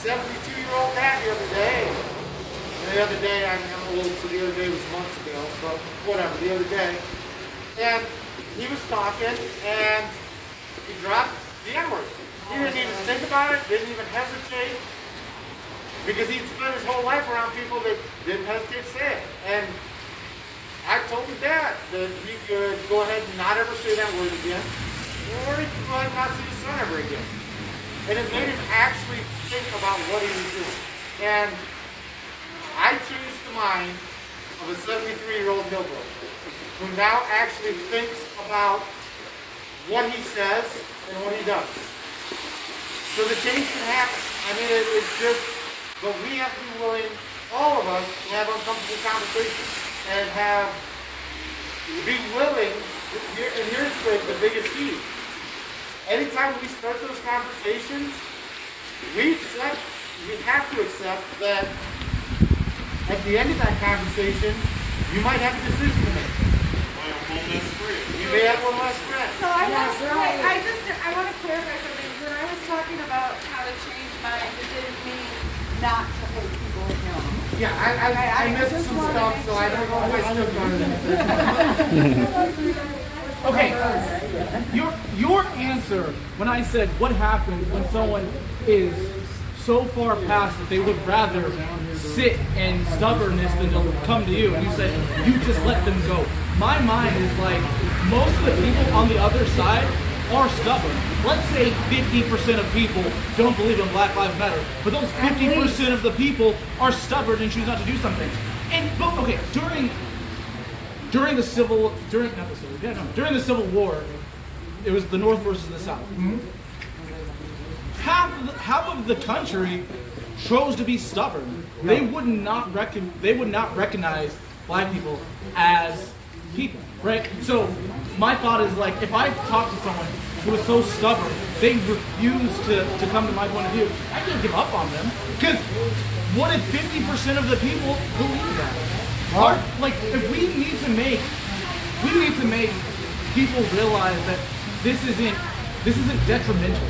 72-year-old dad the other day, and the other day, I'm old, so the other day was months ago, but whatever, the other day, and he was talking, and he dropped the N-word. He didn't even think about it, didn't even hesitate, because he'd spent his whole life around people that didn't hesitate to say it. And I told him that he could go ahead and not ever say that word again, or he could go ahead and not see his son ever again. And it made him actually think about what he was doing. And I changed the mind of a 73-year-old hillbilly who now actually thinks about what he says and what he does. So the change can happen. I mean, it's just, but we have to be willing, all of us, to have uncomfortable conversations. And be willing, and here's the biggest key. Anytime we start those conversations, we have to accept that at the end of that conversation, you might have a decision to make. I have one less friend. You may have one less friend. So I want to clarify Yeah, I missed just some wanna stuff, make so I don't know if I still got it. Okay, your answer when I said what happens when someone is so far past that they would rather sit in stubbornness than to come to you, and you said you just let them go. My mind is like most of the people on the other side are stubborn. Let's say 50% of people don't believe in Black Lives Matter, but those 50% of the people are stubborn and choose not to do something. But okay, during the Civil War, it was the North versus the South. Mm-hmm. Half of the country chose to be stubborn. They would not recognize black people as people, right? So my thought is like, if I talk to someone who is so stubborn, they refuse to come to my point of view, I can't give up on them. Because what if 50% of the people believe that? If we need to make people realize that this isn't detrimental.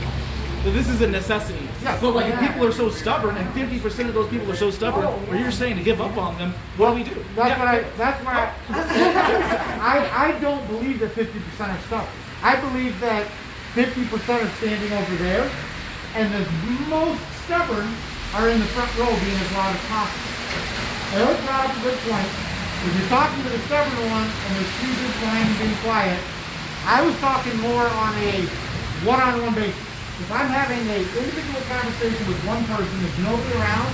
That this is a necessity. Yeah. So if people are so stubborn and 50% of those people are so stubborn, or you're saying to give up on them, what do we do? That's why I don't believe that 50% are stubborn. I believe that 50% are standing over there, and the most stubborn are in the front row being as loud as possible. Eric brought up a good point. If you're talking to the stubborn one and there's two groups behind you being quiet, I was talking more on a one-on-one basis. If I'm having an individual conversation with one person, there's nobody around,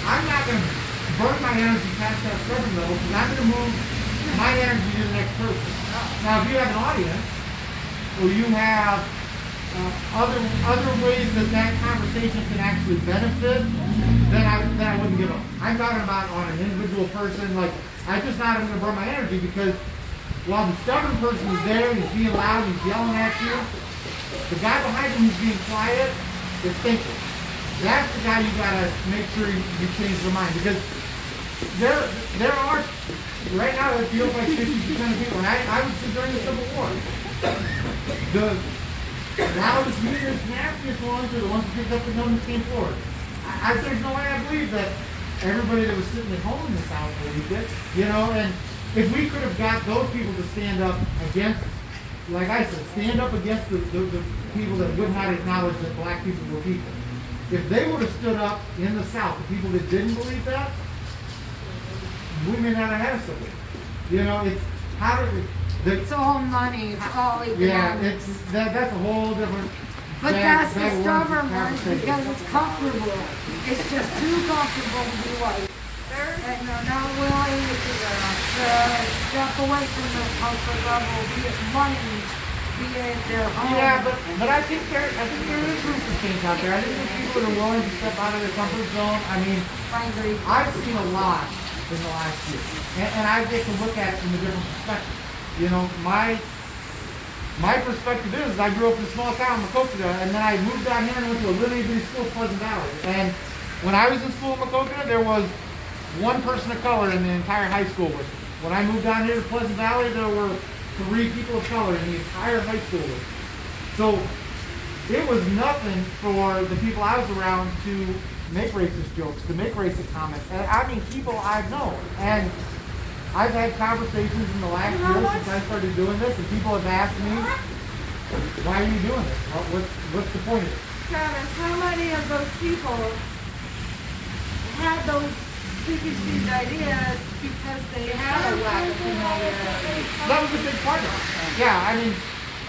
I'm not going to burn my energy past that stubborn level because I'm going to move my energy to the next person. Now, if you have an audience, or you have other ways that conversation can actually benefit, then I wouldn't give up. I'm talking about on an individual person, like, I'm just not going to burn my energy because while the stubborn person is there and he's being loud and he's yelling at you, the guy behind him who's being quiet is thinking. That's the guy you gotta make sure you change their mind, because there are right now it feels like 50% of people, and I would say during the Civil War, the loudest, meanest, nastiest ones are the ones who picked up the gun and came forward. There's no way I believe that everybody that was sitting at home in the South believed it, and if we could have got those people to stand up against, like I said, stand up against the people that would not acknowledge that black people were people. If they would have stood up in the South, the people that didn't believe that, we may not have had a civil war. It's how do It's all money, it's all economics. Yeah, that's a whole different. But that's the stubborn ones because it's comfortable. It's just too comfortable to be white. And they're not willing to step away from their comfort level, be it money, be it their home. Yeah, but I think there is room for change out there. I think there's people that are willing to step out of their comfort zone. I mean, I've seen a lot in the last year, and I get to look at it from a different perspective. My perspective is I grew up in a small town, Macokota, and then I moved down here and went to a really big school, Pleasant Valley. And when I was in school in Macokota, there was one person of color in the entire high school with me. When I moved down here to Pleasant Valley, there were 3 people of color in the entire high school with me. So it was nothing for the people I was around to make racist jokes, to make racist comments. And I mean, people I've known. And I've had conversations in the last year since I started doing this, and people have asked me, why are you doing this? What's the point of it? Travis, how many of those people had those preconceived ideas because they had a lack of familiarity? That was a big part of it. Yeah, I mean,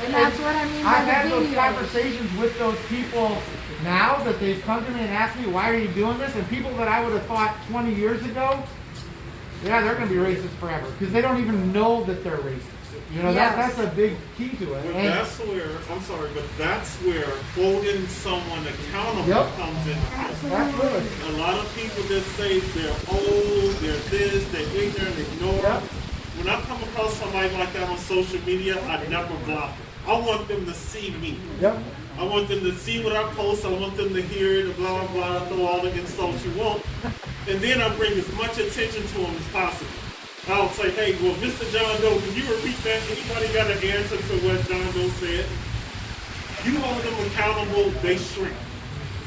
And that's what I mean by I've had the those videos. conversations with those people now that they've come to me and asked me, why are you doing this? And people that I would have thought 20 years ago, yeah, they're going to be racist forever because they don't even know that they're racist. That's a big key to it. But And that's where holding someone accountable comes in. absolutely. A lot of people just say they're old, they're this, they're ignorant, ignore. Yep. When I come across somebody like that on social media, I never block them. I want them to see me. Yep. I want them to see what I post. I want them to hear it, blah, blah, throw all the insults you want. And then I bring as much attention to them as possible. I'll say, hey, well, Mr. John Doe, can you repeat that? Anybody got an answer to what John Doe said? You hold them accountable, they shrink.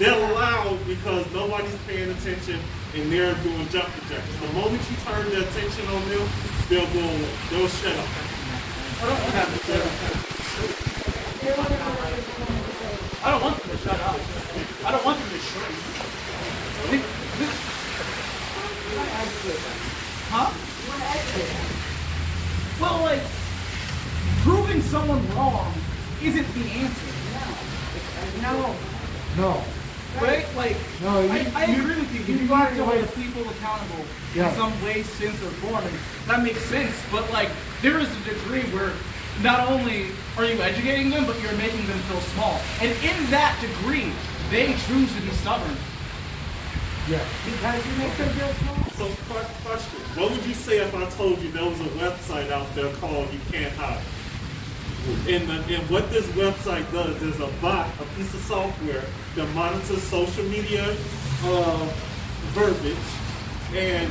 They're loud because nobody's paying attention and they're doing jumping jacks. The moment you turn their attention on them, they'll go away. They'll shut up. I don't want them to shut up. I don't want them to shrink. Huh? Well, like, proving someone wrong isn't the answer. No. No. Right? Like, No, I agree with you. You got need it to right. hold people accountable Yeah. in some way, since they're born, and that makes sense. But like, there is a degree where not only are you educating them, but you're making them feel small. And in that degree, they choose to be stubborn. Yeah. Because you make them feel small. So, question. What would you say if I told you there was a website out there called You Can't Hide? And what this website does is a bot, a piece of software that monitors social media verbiage and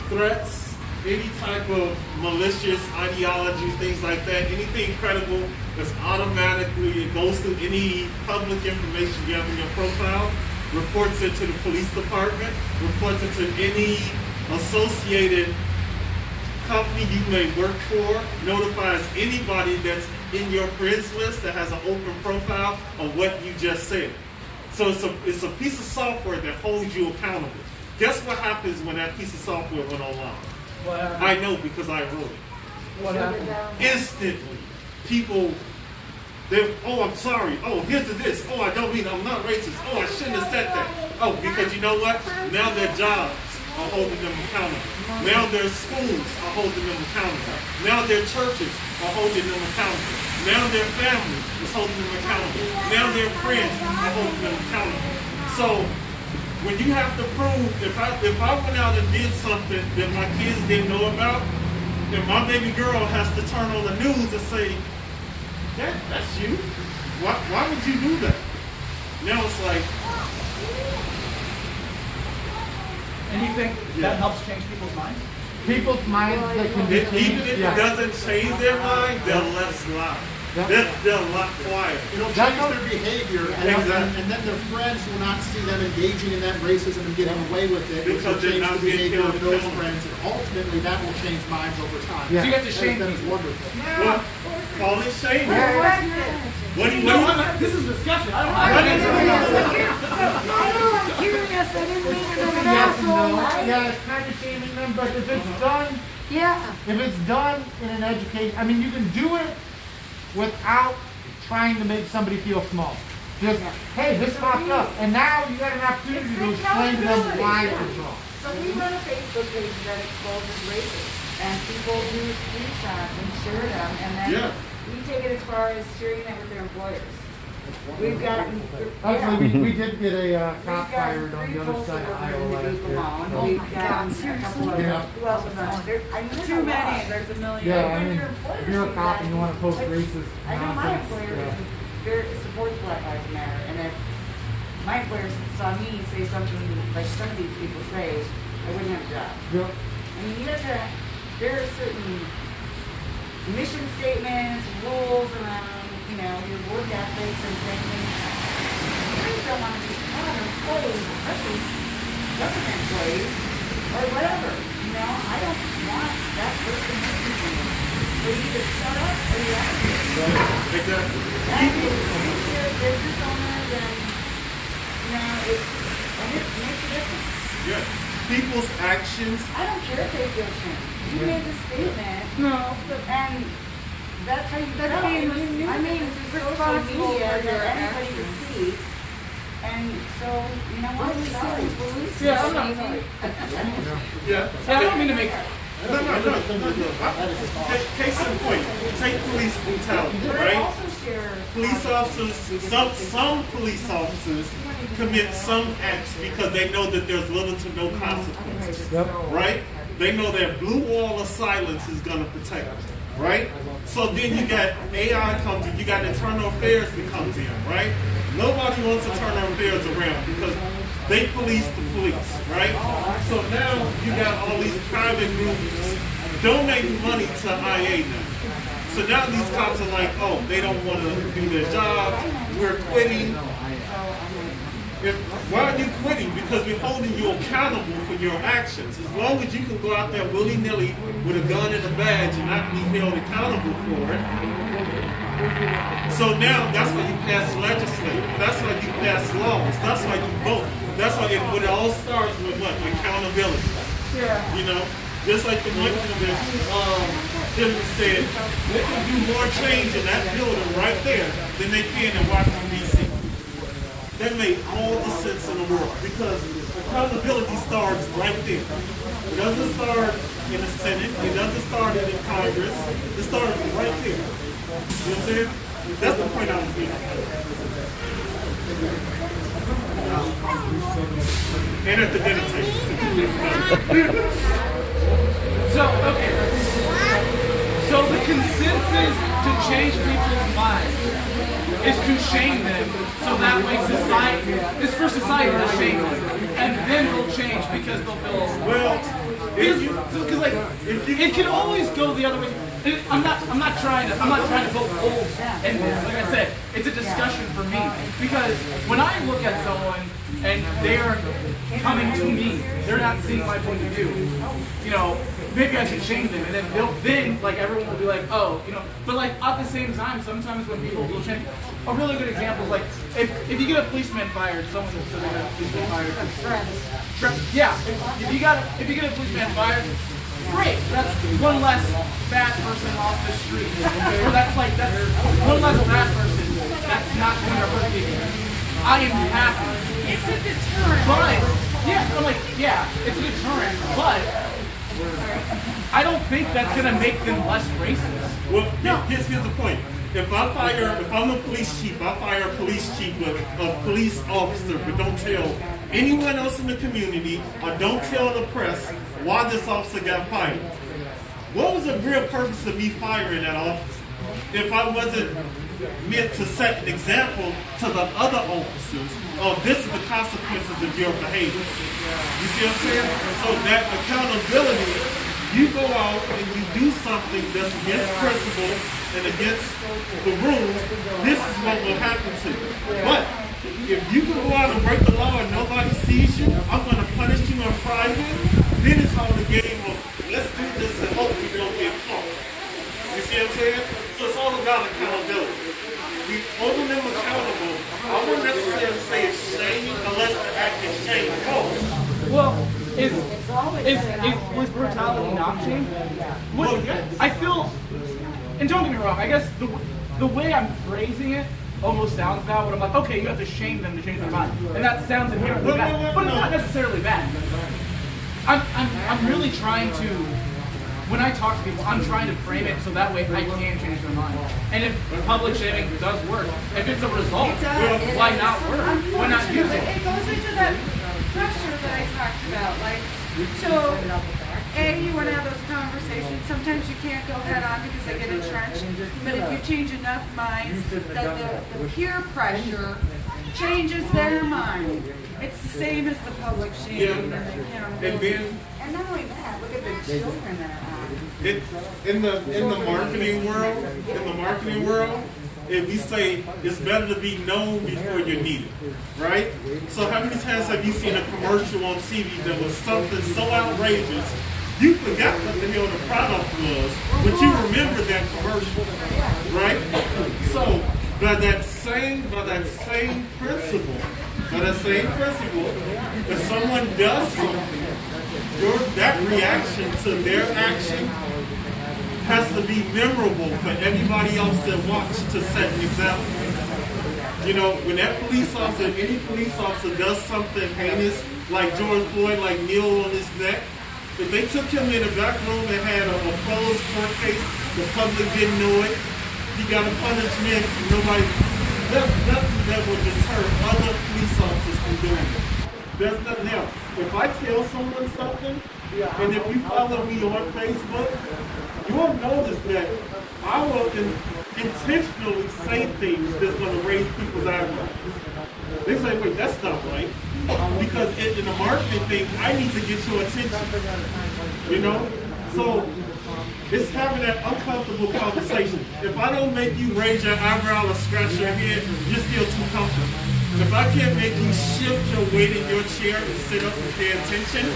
threats, any type of malicious ideology, things like that, anything credible that's automatically, it goes through any public information you have in your profile, reports it to the police department, reports it to any associated company you may work for, notifies anybody that's in your friends list that has an open profile of what you just said. So it's a piece of software that holds you accountable. Guess what happens when that piece of software went online? What happened? I know because I wrote it. What happened? Instantly, people, oh, I'm sorry. Oh, here's this. Oh, I don't mean, I'm not racist. Oh, I shouldn't have said that. Oh, because you know what? Now their jobs are holding them accountable. Now their schools are holding them accountable. Now their churches are holding them accountable. Now their family is holding them accountable. Now their friends are holding them accountable. So when you have to prove, if I went out and did something that my kids didn't know about, then my baby girl has to turn on the news and say, that's you? Why would you do that? Now it's like, And you think that helps change people's minds? People's minds that can be even if changed. it doesn't change their mind, they're less loud. Yeah. They're a lot quieter. It'll That's change their behavior, and, Exactly. and then their friends will not see them engaging in that racism and getting away with it, which will Because they're change not the being behavior of held those accountable. friends, and ultimately that will change minds over time. Yeah. So you have to shame That is people. wonderful. Well, call it shame. What do you No, this is discussion. I don't have an answer. I know, I'm curious. I didn't mean it as an Yes and asshole. no. right? Yeah, it's kind of shaming them, but if it's done, Yeah. if it's done in an education, I mean, you can do it without trying to make somebody feel small. Just, hey, this popped up, and now you got an opportunity to explain to them why it was wrong. So we run a Facebook page that exposes races, and people do screenshots and share them, and then Yeah. we take it as far as sharing it with their employers. We've gotten, Actually, we did get a cop We've got fired on the three other folks side that of are Iowa in the last week year. alone. So, We've got a couple of, Yeah. who else is on there? I mean, there's Too a many, lot. there's a million. yeah, I When mean, your employer if you're a sees cop that, and you want to post like, racist I know my nonsense, employer yeah. very supports Black Lives Matter, and if my employer saw me say something like some of these people say, I wouldn't have a job. Yeah. I mean, you have to, there are certain mission statements, rules around, your work ethics and things. I just don't want to be employees, especially government employees, or whatever. I don't want that person to be me. So you either shut up or you're out of here. Exactly. And if you're a business owner, then, it makes a difference. Yeah. People's actions. I don't care if they feel shame. You made the statement. No. And that's how you That's feel. being new. I mean, it's social Responsible media for your that anybody can see. And so, what? Sorry. Yeah, I'm not sorry. Yeah. I don't mean to make. No. Case in point, take police brutality, But I right? also share. Police officers, some police officers commit some acts because they know that there's little to no consequences, Yep. right? They know that blue wall of silence is going to protect them, right? So then you got AI comes in, you got internal affairs that comes in, right? Nobody wants internal affairs around because they police the police, right? So now you got all these private groups donating money to IA now. So now these cops are like, oh, they don't want to do their job, we're quitting. why are you quitting? Because we're holding you accountable for your actions. As long as you can go out there willy-nilly with a gun and a badge and not be held accountable for it. So now that's why you pass legislation. That's why you pass laws. That's why you vote. That's why it all starts with what? Accountability. Yeah. You know? Just like the mention of it, Jimmy said, they can do more change in that building right there than they can in Washington, D.C. That made all the sense in the world because accountability starts right there. It doesn't start in the Senate. It doesn't start in Congress. It starts right there. You know what I'm saying? That's the point I was making. And at the dinner table. So, okay. So the consensus to change people's minds is to shame them, so that way society, it's for society to shame them, and then they'll change because they'll feel, Well, because like, it can always go the other way. I'm not trying to poke holes in this. Like I said, it's a discussion for me, because when I look at someone and they are coming to me, they're not seeing my point of view. You know, maybe I should shame them, and then like everyone will be like, oh, you know. But like at the same time, sometimes when people will change, a really good example is like if you get a policeman fired, someone says they got a policeman fired. Yeah, if you get a policeman fired, great. That's one less bad person off the street, or that's one less bad person that's not going to hurt people. I am happy. It's a deterrent. But yeah, I'm like, yeah, it's a deterrent, but I don't think that's gonna make them less racist. Well, here's the point. If I'm a police chief, I fire a police chief with a police officer, but don't tell anyone else in the community, or don't tell the press why this officer got fired. What was the real purpose of me firing that officer? If I wasn't meant to set an example to the other officers of this is the consequences of your behavior. You see what I'm saying? So that accountability, you go out and you do something that's against principle and against the rules, this is what will happen to you. But if you can go out and break the law and nobody sees you, I'm going to punish you in private, then it's all the game of let's do this and hope we don't get caught. You see what I'm saying? So it's all about accountability. We holding them accountable. I wouldn't necessarily say it's shame unless the act is shame. Well, is brutality not shame? I feel, and don't get me wrong, I guess the way I'm phrasing it almost sounds bad, but I'm like, okay, you have to shame them to change their mind. And that sounds inherently bad, but it's not necessarily bad. I'm really trying to, when I talk to people, I'm trying to frame it so that way I can change their mind. And if public shaming does work, if it's a result, why not work? Why not use it? It goes into that pressure that I talked about. Like, so, you want to have those conversations. Sometimes you can't go head on because they get entrenched. But if you change enough minds, that the peer pressure changes their mind. It's the same as the public shaming. And not only that, look at the children that are on. In the marketing world, if we say it's better to be known before you're needed, right? So how many times have you seen a commercial on TV that was something so outrageous you forgot what the hell the product was, but you remember that commercial, right? So by that same principle, if someone does something, that reaction to their action has to be memorable for everybody else that watched to set an example. You know, when that any police officer does something heinous, like George Floyd, like kneel on his neck, if they took him in the back room and had a closed court case, the public didn't know it, he got a punishment, there's nothing that would deter other police officers from doing it. There's nothing else. If I tell someone something, and if you follow me on Facebook, you'll notice that I will intentionally say things that's going to raise people's eyebrows. They say, wait, that's not right. Because in the marketing thing, I need to get your attention. You know? So It's having that uncomfortable conversation. If I don't make you raise your eyebrow or scratch your head, you're still too comfortable. If I can't make you shift your weight in your chair and sit up and pay attention,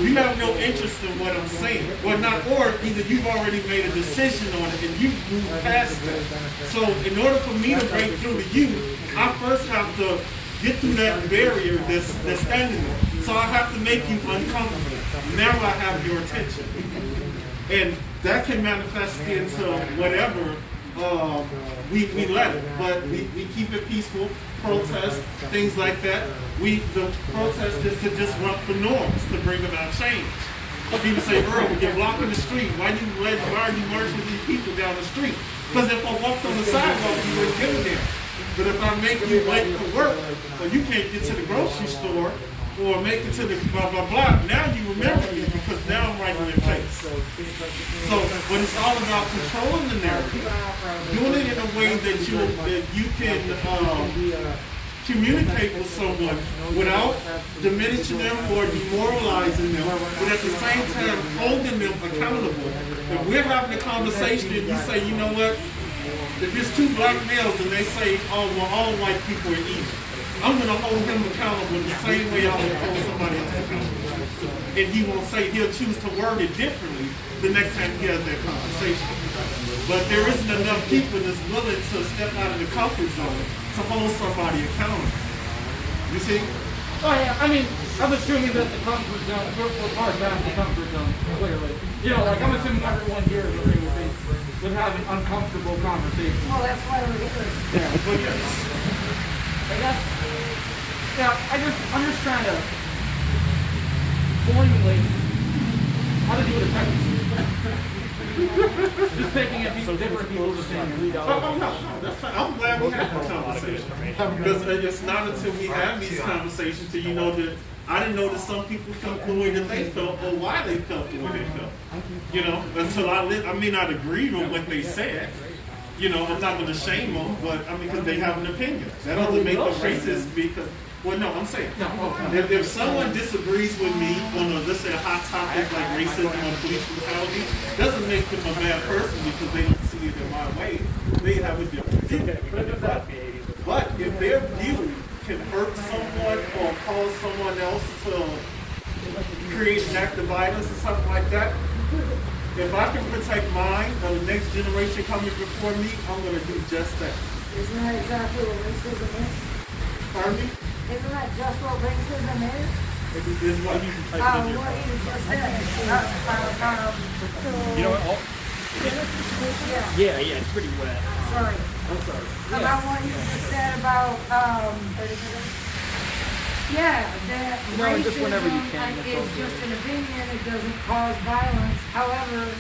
you have no interest in what I'm saying. Well, not, or either you've already made a decision on it and you've moved past that. So in order for me to break through to you, I first have to get through that barrier that's standing there. So I have to make you uncomfortable. Now I have your attention. And that can manifest into whatever we let it. But we keep it peaceful, protest, things like that. The protest is to disrupt the norms, to bring about change. People say, Earl, when you're blocking the street, why are you marching with these people down the street? Because if I walked on the sidewalk, you wouldn't get in there. But if I make you late for work, or you can't get to the grocery store, or make it to the blah, blah, blah, now you remember me because now I'm right in your face. So, but it's all about controlling the narrative, doing it in a way that you can communicate with someone without diminishing them or demoralizing them, but at the same time holding them accountable. If we're having a conversation and you say, you know what, if it's two black males and they say, oh, well, all white people are evil, I'm going to hold him accountable the same way I would hold somebody else accountable. And he won't say, he'll choose to word it differently the next time he has that conversation. But there isn't enough people that's willing to step out of the comfort zone to hold somebody accountable. You see? Oh yeah, I mean, I'm assuming that the comfort zone, we're far past the comfort zone, clearly. You know, like I'm assuming everyone here is agreeing with me with having uncomfortable conversations. Well, that's why we're here. Yeah, but yes. I guess, yeah, I'm just trying to formulate how to do it effectively. Just taking it different people's opinions. No, that's fine. I'm glad we had this conversation. Because it's not until we have these conversations till you know that I didn't know that some people felt the way that they felt or why they felt the way they felt. You know, until I may not agree with what they said. You know, I'm not going to shame them, but I mean, because they have an opinion. That doesn't make them racist because, well, no, I'm saying, if someone disagrees with me on let's say a hot topic like racism or police brutality, doesn't make them a bad person because they don't see it in my way. They have a different view. But if their view can hurt someone or cause someone else to create an act of violence or something like that, if I can protect mine or the next generation coming before me, I'm going to do just that. Isn't that exactly what racism is? Pardon me? Isn't that just what racism is? It is what you can type in What you just said. You know what? Yeah, it's pretty wet. Sorry. I'm sorry. About what you just said about, that just whenever you can, racism is just an opinion, it doesn't cause violence. However,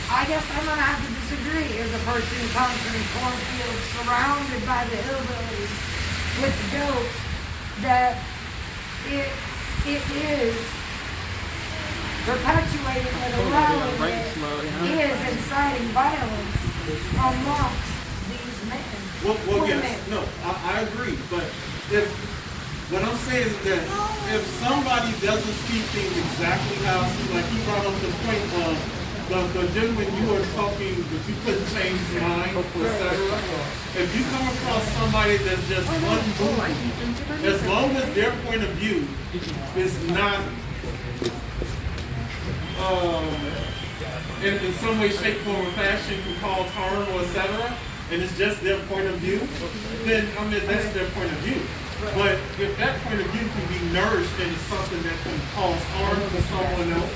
I guess I'm going to have to disagree as a person who comes from cornfields surrounded by the hillbillies with the goats, that it is perpetuating and allowing it is inciting violence amongst these men. Well, yes, no, I agree, but what I'm saying is that if somebody doesn't see things exactly how, like you brought up the point of the gentleman you were talking that you couldn't change his mind, etc. If you come across somebody that's just unmoving, as long as their point of view is not in some way, shape, form, or fashion can cause harm or etc., and it's just their point of view, then I mean that's their point of view. But if that point of view can be nourished into something that can cause harm to someone else,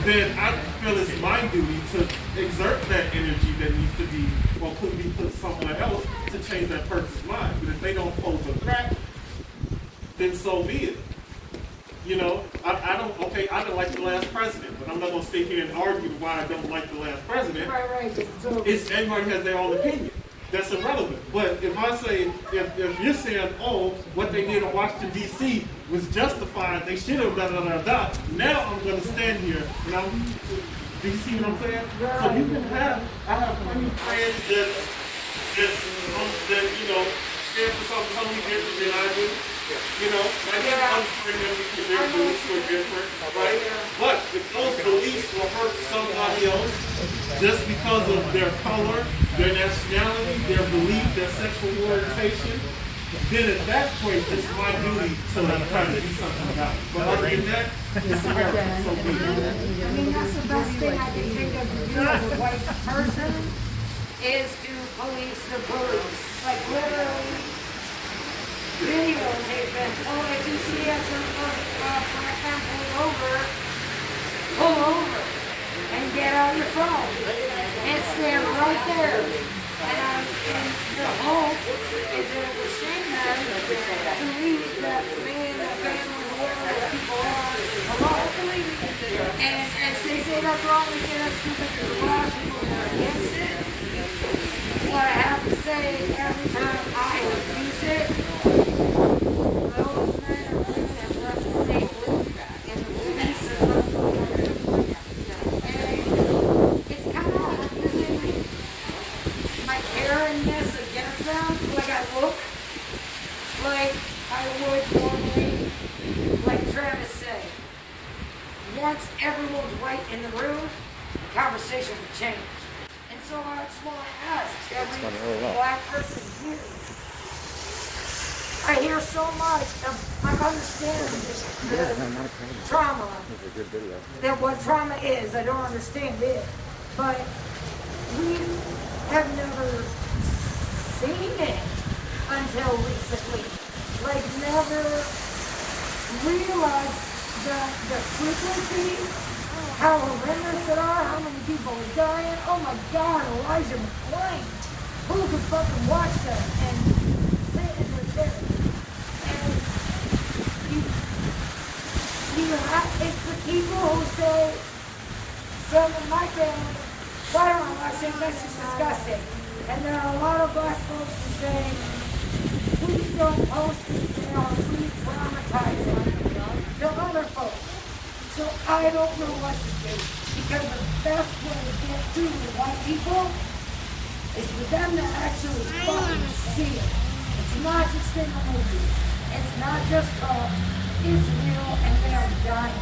then I feel it's my duty to exert that energy that needs to be, or could be put somewhere else to change that person's mind. But if they don't pose a threat, then so be it. You know, I don't like the last president, but I'm not going to sit here and argue why I don't like the last president. Right. It's everybody has their own opinion. That's irrelevant. But if I say, if you're saying, oh, what they did in Washington, D.C. was justified, they should have da. Now I'm going to stand here and do you see what I'm saying? So you can I have plenty of friends that you know, stand for something totally different than I do. You know, I didn't unfriend them because their beliefs were different, right? But if those beliefs will hurt somebody else just because of their color, their nationality, their belief, their sexual orientation, then at that point, it's my duty to try to do something about it. But other than that, it's America, so be it. I mean, that's the best thing I can think of to do as a white person is to police the police. Like literally videotape it. Oh, if you see a black man pull over and get out your phone and stand right there. And the hope is that it will shame them to believe that me and the family, whoever those people are wrong. And they say that's wrong, we say that's stupid, there's a lot of people who are against it. What I have to say every time I abuse it, those men and women have left safely in the police and it's kind of like using my caringness against them, like I look like I would normally, like Travis said. Once everyone's white in the room, the conversation would change. And so I just want to ask every black person here. I hear so much of, I understand the trauma, that what trauma is, I don't understand it, but we have never seen it until recently. Like never realized the frequency, how horrendous it are, how many people are dying. Oh my God, Elijah McClain. Who could fucking watch that and say it was there? And it's the people who say, some of my family, why don't I watch it? That's just disgusting. And there are a lot of black folks who say, please don't post it, please traumatize it to other folks. So I don't know what to do, because the best way to get through to white people is for them to actually fucking see it. It's not just in the movie. It's not just talk. It's real, and they are dying.